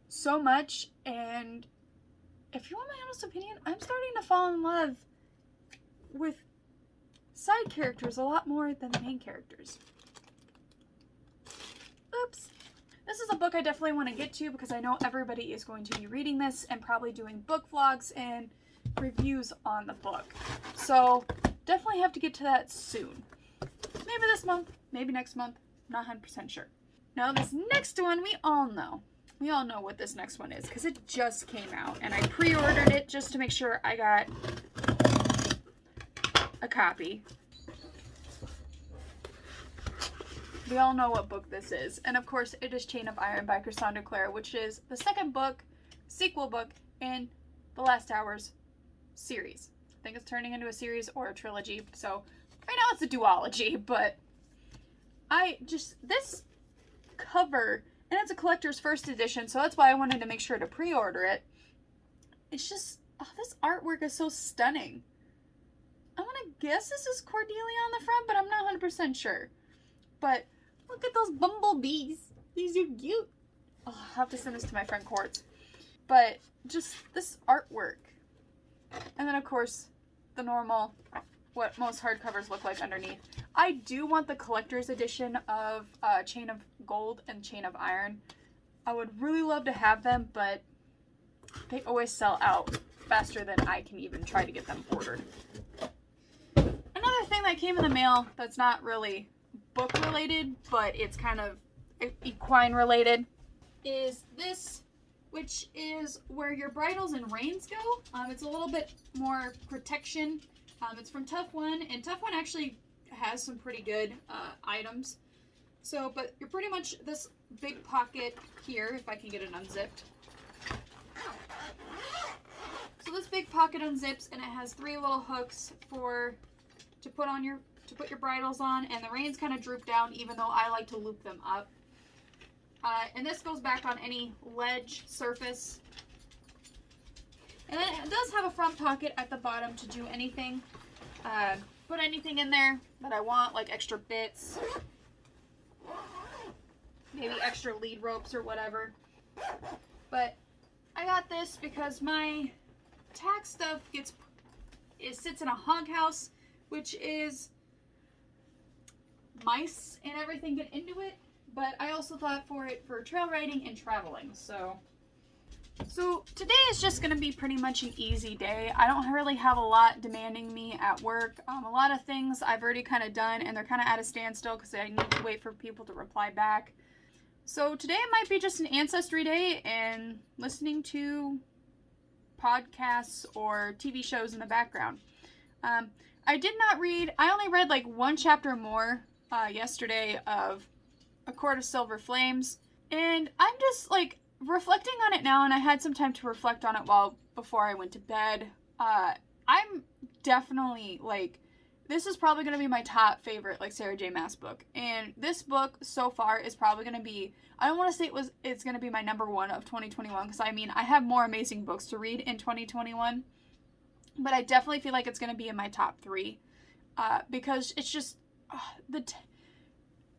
so much, and if you want my honest opinion, I'm starting to fall in love with side characters a lot more than the main characters. Oops. This is a book I definitely want to get to, because I know everybody is going to be reading this and probably doing book vlogs and reviews on the book. So definitely have to get to that soon. Maybe this month, maybe next month, not 100% sure. Now this next one, we all know what this next one is, because it just came out and I pre-ordered it just to make sure I got a copy. We all know what book this is. And of course, it is Chain of Iron by Cassandra Clare, which is the second book, sequel book, in the Last Hours series. I think it's turning into a series or a trilogy. So right now it's a duology, but this cover, and it's a collector's first edition, so that's why I wanted to make sure to pre-order it. It's just, this artwork is so stunning. I'm gonna guess this is Cordelia on the front, but I'm not 100% sure. But look at those bumblebees. These are cute. Oh, I'll have to send this to my friend Quartz. But just this artwork. And then, of course, the normal, what most hardcovers look like underneath. I do want the collector's edition of Chain of Gold and Chain of Iron. I would really love to have them, but they always sell out faster than I can even try to get them ordered. Another thing that came in the mail that's not really book related, but it's kind of equine related, is this, which is where your bridles and reins go. It's a little bit more protection. It's from Tough One, and Tough One actually has some pretty good items. So, but you're pretty much this big pocket here, if I can get it unzipped. So this big pocket unzips, and it has 3 little hooks to put your bridles on, and the reins kind of droop down, even though I like to loop them up. And this goes back on any ledge surface. And then it does have a front pocket at the bottom to do anything. Put anything in there that I want, like extra bits, maybe extra lead ropes or whatever. But I got this because my tack stuff sits in a hog house, which is mice and everything get into it. But I also thought for trail riding and traveling. So today is just going to be pretty much an easy day. I don't really have a lot demanding me at work. A lot of things I've already kind of done, and they're kind of at a standstill because I need to wait for people to reply back. So today might be just an ancestry day and listening to podcasts or TV shows in the background. I did not read, I only read like 1 chapter more yesterday of A Court of Silver Flames, and I'm just like reflecting on it now, and I had some time to reflect on it before I went to bed. I'm definitely like, this is probably going to be my top favorite like Sara J Maas book, and this book so far is probably going to be, I don't want to say it's going to be my number 1 of 2021, because I mean I have more amazing books to read in 2021, but I definitely feel like it's going to be in my top 3 because it's just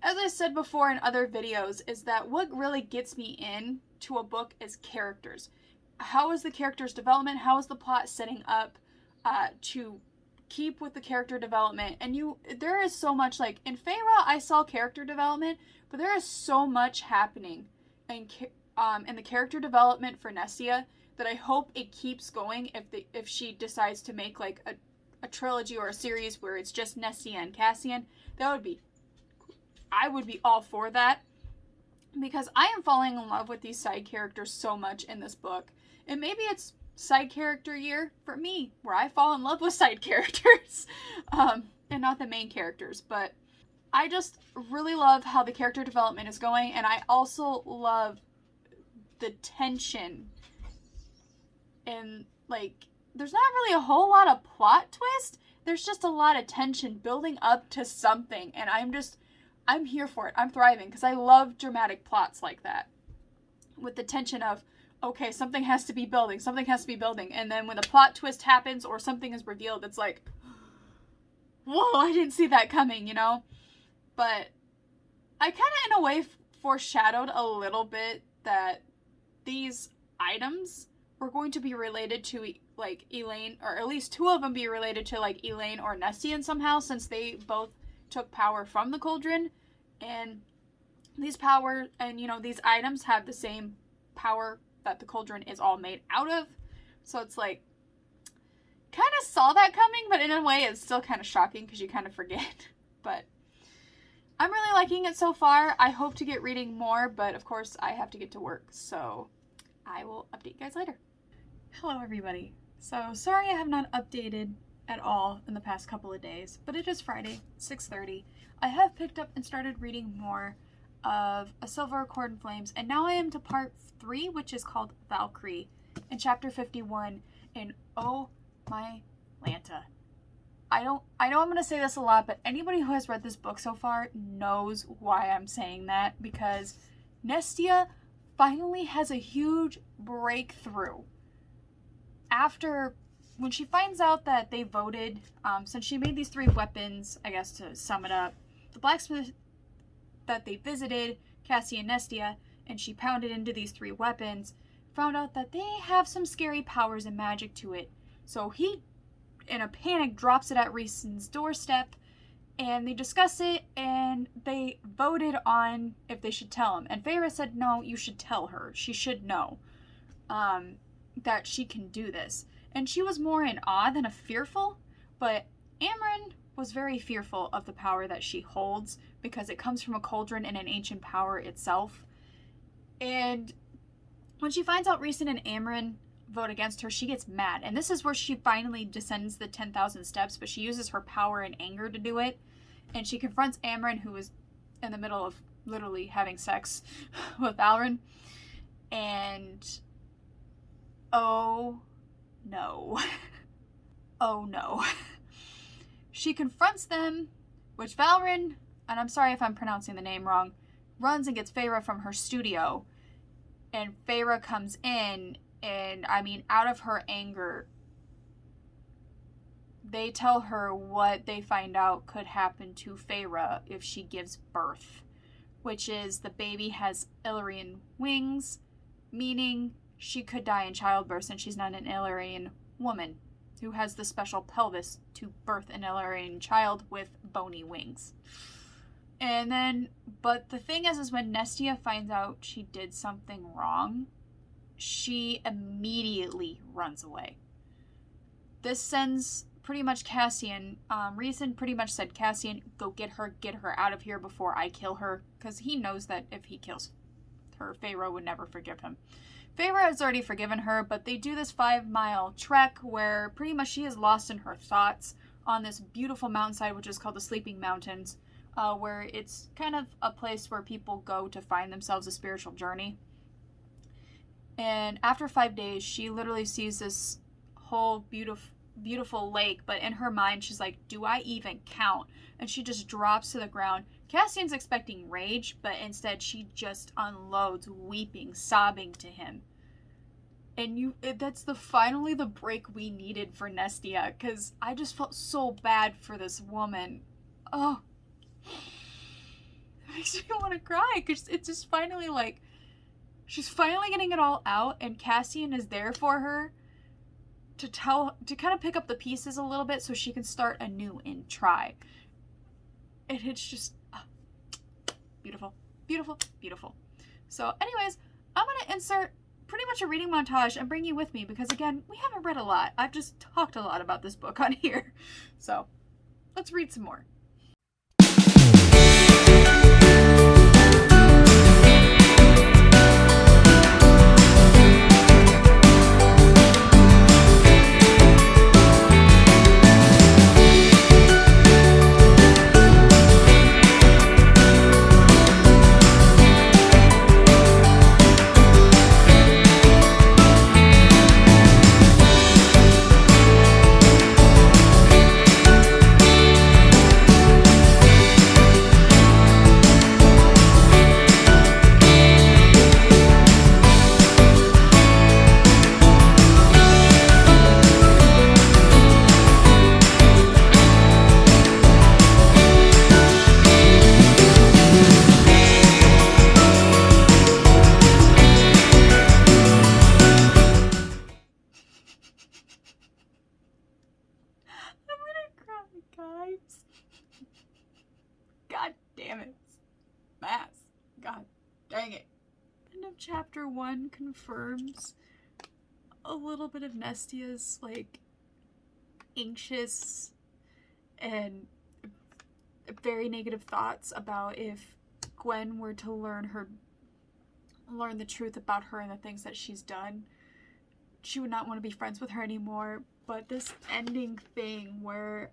as I said before in other videos, is that what really gets me in to a book is characters. How is the character's development? How is the plot setting up to keep with the character development? And there is so much, like in Feyre, I saw character development, but there is so much happening in the character development for Nestia that I hope it keeps going if she decides to make like a trilogy or a series where it's just Nestia and Cassian. I would be all for that, because I am falling in love with these side characters so much in this book. And maybe it's side character year for me, where I fall in love with side characters and not the main characters. But I just really love how the character development is going, and I also love the tension. And like, there's not really a whole lot of plot twist. There's just a lot of tension building up to something, and I'm here for it. I'm thriving because I love dramatic plots like that. With the tension of, okay, something has to be building. And then when the plot twist happens or something is revealed, it's like, whoa, I didn't see that coming, you know? But I kind of, in a way, foreshadowed a little bit that these items were going to be related to, like, Elaine, or at least 2 of them be related to, like, Elaine or Nestian somehow, since they both took power from the cauldron, and these items have the same power that the cauldron is all made out of. So it's like, kind of saw that coming, but in a way it's still kind of shocking because you kind of forget. But I'm really liking it so far. I hope to get reading more, but of course I have to get to work, so I will update you guys later. Hello everybody. So sorry I have not updated at all in the past couple of days, but it is Friday, 6:30. I have picked up and started reading more of A Silver Accord in Flames, and now I am to part 3, which is called Valkyrie, in chapter 51, and oh my Lanta. I know I'm going to say this a lot, but anybody who has read this book so far knows why I'm saying that, because Nestia finally has a huge breakthrough. When she finds out that they voted, since she made these 3 weapons, I guess to sum it up, the blacksmith that they visited, Cassie and Nestia, and she pounded into these 3 weapons, found out that they have some scary powers and magic to it. So he, in a panic, drops it at Reason's doorstep, And they discuss it, and they voted on if they should tell him. And Feyre said, no, you should tell her. She should know that she can do this. And she was more in awe than fearful, but Amren was very fearful of the power that she holds because it comes from a cauldron and an ancient power itself. And when she finds out Rhysand and Amren vote against her, she gets mad. And this is where she finally descends the 10,000 steps, but she uses her power and anger to do it. And she confronts Amren, who is in the middle of literally having sex with Valren. And oh no. Oh no. She confronts them, which Valren, and I'm sorry if I'm pronouncing the name wrong, runs and gets Feyre from her studio. And Feyre comes in, and I mean, out of her anger, they tell her what they find out could happen to Feyre if she gives birth, which is the baby has Illyrian wings, meaning she could die in childbirth since she's not an Illyrian woman who has the special pelvis to birth an Illyrian child with bony wings. And then, but the thing is when Nestia finds out she did something wrong, she immediately runs away. This sends pretty much Cassian, Rhysand pretty much said, Cassian, go get her out of here before I kill her, because he knows that if he kills her, Feyre would never forgive him. Feyre has already forgiven her, but they do this 5-mile trek where pretty much she is lost in her thoughts on this beautiful mountainside, which is called the Sleeping Mountains, where it's kind of a place where people go to find themselves a spiritual journey. And after 5 days, she literally sees this whole beautiful lake, but in her mind, she's like, do I even count? And she just drops to the ground. Cassian's expecting rage, but instead she just unloads, weeping, sobbing to him. And that's finally the break we needed for Nestia, because I just felt so bad for this woman. Oh, it makes me want to cry, because it's just finally like, she's finally getting it all out, and Cassian is there for her to kind of pick up the pieces a little bit so she can start anew and try. And it's just beautiful, beautiful, beautiful. So anyways, I'm going to insert pretty much a reading montage and bring you with me because, again, we haven't read a lot. I've just talked a lot about this book on here. So let's read some more. Guys. God damn it. Maas. God dang it. End of chapter 1 confirms a little bit of Nestia's, like, anxious and very negative thoughts about if Gwen were to learn the truth about her and the things that she's done, she would not want to be friends with her anymore. But this ending thing where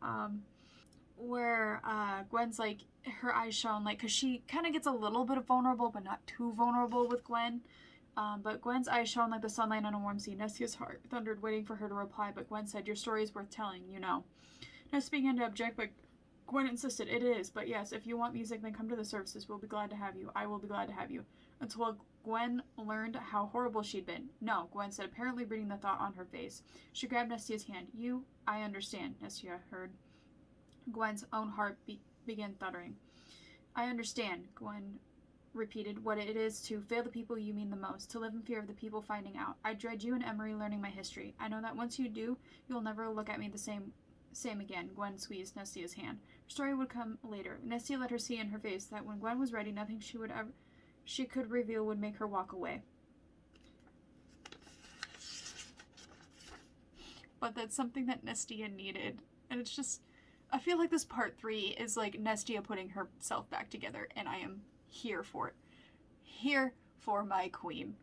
Gwen's like, her eyes shone, like, because she kind of gets a little bit vulnerable, but not too vulnerable with Gwen. But Gwen's eyes shone like the sunlight on a warm sea. Nestia's heart thundered, waiting for her to reply, but Gwen said, your story is worth telling, you know. Nestia began to object, but Gwen insisted, it is, but yes, if you want music, then come to the services. We'll be glad to have you. I will be glad to have you. Until Gwen learned how horrible she'd been. No, Gwen said, apparently reading the thought on her face. She grabbed Nestia's hand. I understand, Nestia heard. Gwen's own heart began thundering. I understand, Gwen repeated, what it is to fail the people you mean the most, to live in fear of the people finding out. I dread you and Emery learning my history. I know that once you do, you'll never look at me the same Same again. Gwen squeezed Nestia's hand. Her story would come later. Nestia let her see in her face that when Gwen was ready, nothing she could reveal would make her walk away. But that's something that Nestia needed. And it's just, I feel like this part 3 is like Nestia putting herself back together, and I am here for it. Here for my queen.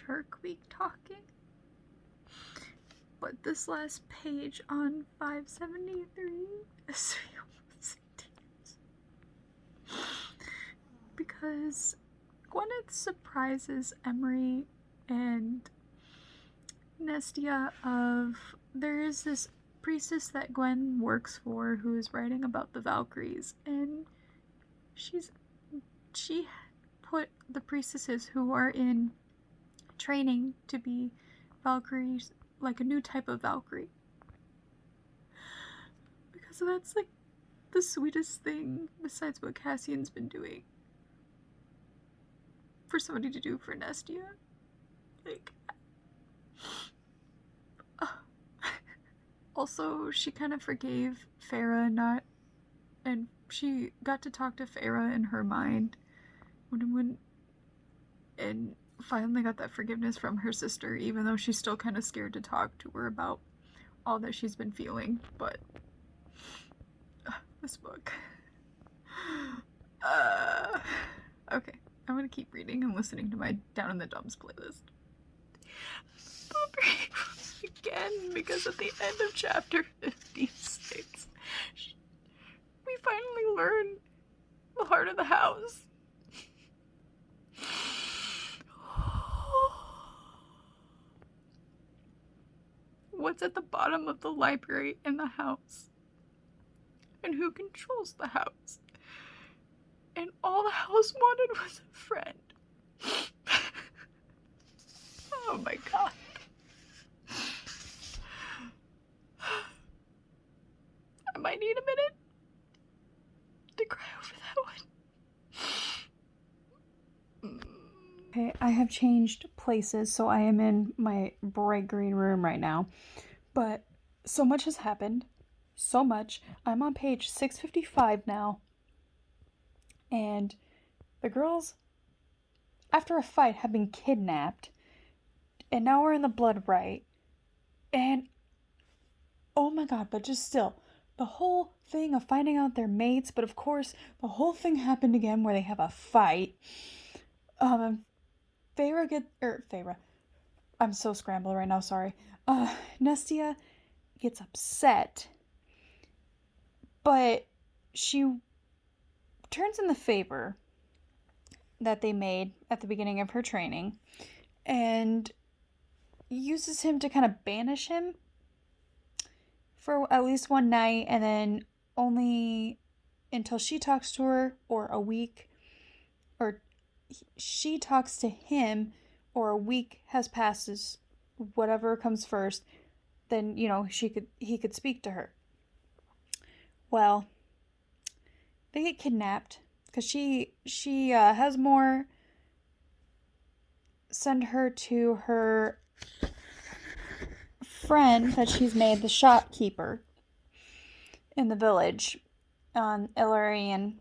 Shark Week talking, but this last page on 573 is because Gwyneth surprises Emery and Nestia of there is this priestess that Gwen works for who's writing about the Valkyries, and she put the priestesses who are in training to be Valkyries, like a new type of Valkyrie. Because that's like the sweetest thing besides what Cassian's been doing for somebody to do for Nestia. Like, also, she kind of forgave Farah, and she got to talk to Farah in her mind and finally got that forgiveness from her sister, even though she's still kind of scared to talk to her about all that she's been feeling. But this book. Okay, I'm gonna keep reading and listening to my Down in the Dumps playlist. Again, because at the end of chapter 56, we finally learn the heart of the house. What's at the bottom of the library in the house, and who controls the house, and all the house wanted was a friend. Oh my god. I might need a minute to cry over that one. Okay, I have changed places, so I am in my bright green room right now. But so much has happened. So much. I'm on page 655 now. And the girls, after a fight, have been kidnapped. And now we're in the blood right. And, oh my god, but just still, the whole thing of finding out they're mates, but of course, the whole thing happened again where they have a fight. Farah, I'm so scrambled right now, sorry. Nestia gets upset, but she turns in the favor that they made at the beginning of her training and uses him to kind of banish him for at least one night, and then only until she talks to her, or a week, or she talks to him, or a week has passed, whatever comes first, then, you know, he could speak to her. Well, they get kidnapped because she has more send her to her friend that she's made, the shopkeeper in the village on Illyrian,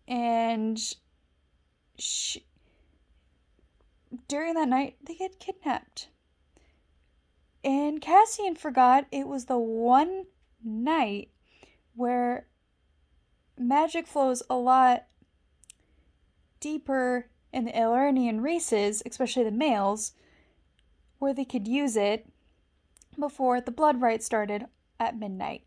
and during that night they get kidnapped, and Cassian forgot it was the one night where magic flows a lot deeper in the Illyrian races, especially the males, where they could use it before the blood rite started at midnight.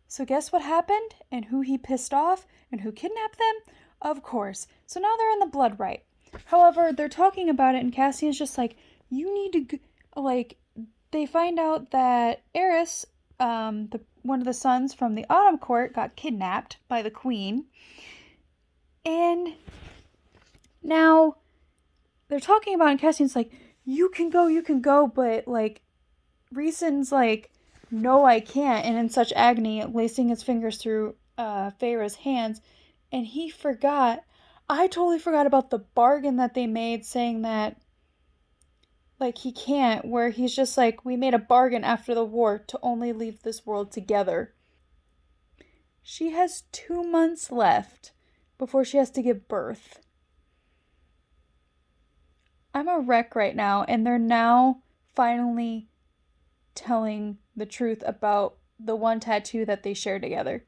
So guess what happened, and who he pissed off, and who kidnapped them? Of course. So now they're in the blood right. However, they're talking about it, and Cassian's just like, you need to, like, they find out that Eris, one of the sons from the Autumn Court, got kidnapped by the queen. And now they're talking about it, and Cassian's like, you can go, but, like, Rhysand's like, no, I can't, and in such agony, lacing his fingers through Feyre's hands, and I totally forgot about the bargain that they made saying that, like, he can't, where he's just like, we made a bargain after the war to only leave this world together. She has 2 months left before she has to give birth. I'm a wreck right now, and they're now finally telling the truth about the one tattoo that they share together.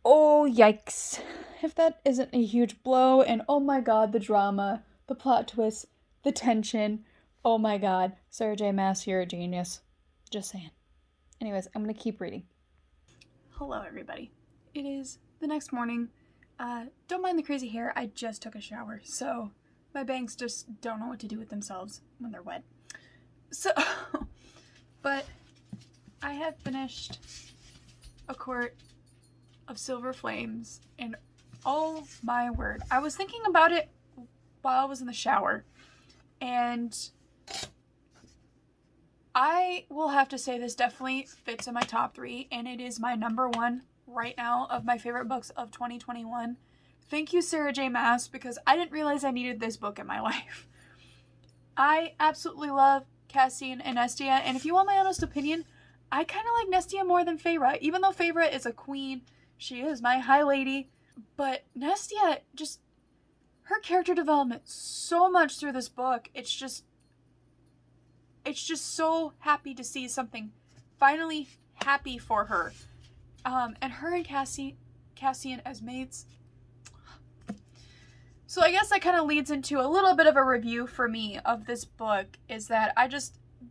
Oh, yikes. If that isn't a huge blow, and oh my god, the drama, the plot twist, the tension. Oh my god. Sara J. Maas, you're a genius. Just saying. Anyways, I'm gonna keep reading. Hello, everybody. It is the next morning. Don't mind the crazy hair. I just took a shower, so my bangs just don't know what to do with themselves when they're wet. So, but I have finished A Court of Silver Flames, and oh my word, I was thinking about it while I was in the shower, and I will have to say this definitely fits in my top 3, and it is my number 1 right now of my favorite books of 2021. Thank you, Sara J. Maas, because I didn't realize I needed this book in my life. I absolutely love Cassian and Nestia, and if you want my honest opinion, I kind of like Nestia more than Feyre, even though Feyre is a queen. She is my high lady, but Nestia, just her character development so much through this book. It's just so happy to see something finally happy for her. And her and Cassian as mates. So I guess that kind of leads into a little bit of a review for me of this book, is that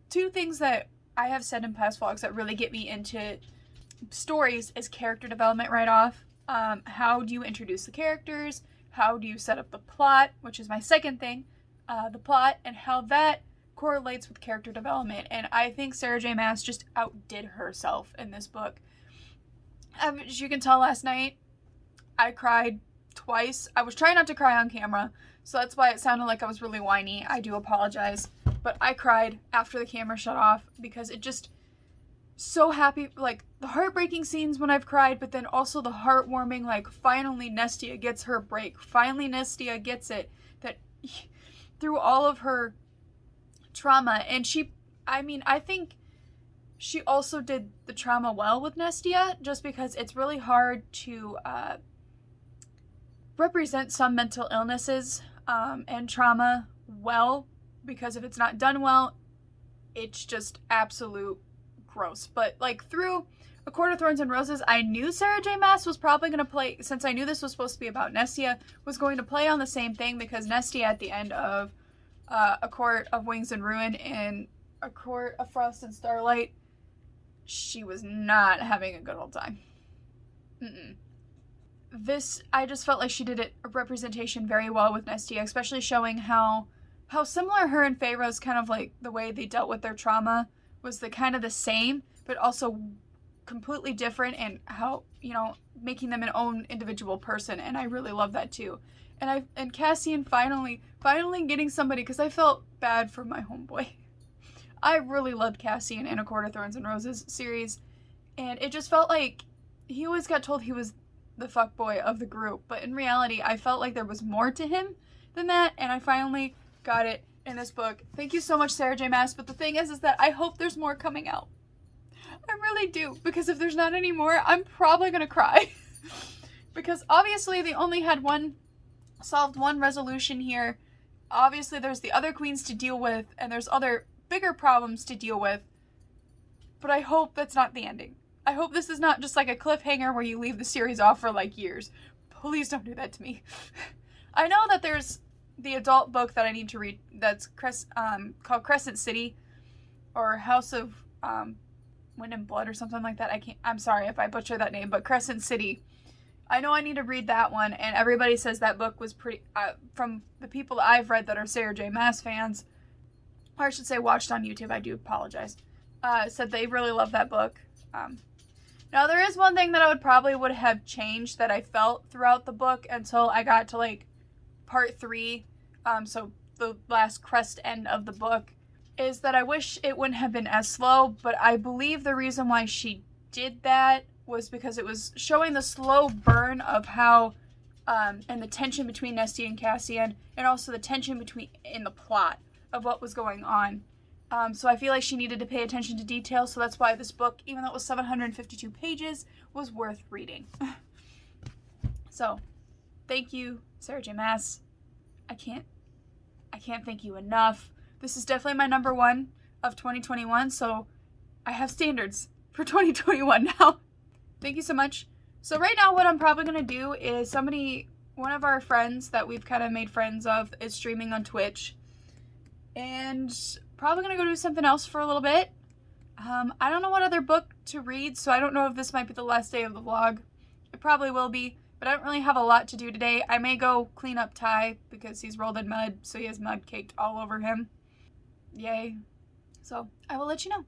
two things that I have said in past vlogs that really get me into stories is character development right off. How do you introduce the characters? How do you set up the plot? Which is my second thing, the plot, and how that correlates with character development. And I think Sara J. Maas just outdid herself in this book. As you can tell, last night I cried twice. I was trying not to cry on camera, so that's why it sounded like I was really whiny. I do apologize. But I cried after the camera shut off because it just so happy, like the heartbreaking scenes when I've cried, but then also the heartwarming, like finally Nestia gets her break. Finally Nestia gets it, that through all of her trauma, and I think she also did the trauma well with Nestia, just because it's really hard to represent some mental illnesses and trauma well, because if it's not done well, it's just absolute gross. But like through A Court of Thorns and Roses, I knew Sara J. Maas was probably going to play, since I knew this was supposed to be about Nestia, was going to play on the same thing, because Nestia at the end of A Court of Wings and Ruin and A Court of Frost and Starlight, she was not having a good old time. This, I just felt like she did a representation very well with Nestia, especially showing how similar her and Feyre's kind of like the way they dealt with their trauma was the kind of the same, but also completely different, and how, making them an own individual person. And I really love that too. And Cassian finally getting somebody, because I felt bad for my homeboy. I really loved Cassian in A Court of Thorns and Roses series, and it just felt like he always got told he was the fuckboy of the group, but in reality, I felt like there was more to him than that, and I finally got it in this book. Thank you so much, Sara J. Maas, but the thing is that I hope there's more coming out. I really do, because if there's not any more, I'm probably gonna cry. Because obviously they only had solved one resolution here. Obviously there's the other queens to deal with, and there's other bigger problems to deal with, but I hope that's not the ending. I hope this is not just like a cliffhanger where you leave the series off for like years. Please don't do that to me. I know that there's the adult book that I need to read that's called Crescent City, or House of Wind and Blood, or something like that. I'm sorry if I butcher that name, but Crescent City. I know I need to read that one, and everybody says that book was pretty, from the people that I've read that are Sara J. Maas fans, or I should say watched on YouTube, I do apologize, said they really love that book. Now there is one thing that I would have changed that I felt throughout the book until I got to like part 3, so the last crest end of the book, is that I wish it wouldn't have been as slow, but I believe the reason why she did that was because it was showing the slow burn of how, and the tension between Nesty and Cassian, and also the tension in the plot of what was going on. So I feel like she needed to pay attention to detail, so that's why this book, even though it was 752 pages, was worth reading. So, thank you, Sara J. Maas. I can't thank you enough. This is definitely my number 1 of 2021, so I have standards for 2021 now. Thank you so much. So right now what I'm probably going to do is one of our friends that we've kind of made friends of is streaming on Twitch. And probably going to go do something else for a little bit. I don't know what other book to read, so I don't know if this might be the last day of the vlog. It probably will be, but I don't really have a lot to do today. I may go clean up Ty because he's rolled in mud, so he has mud caked all over him. Yay. So I will let you know.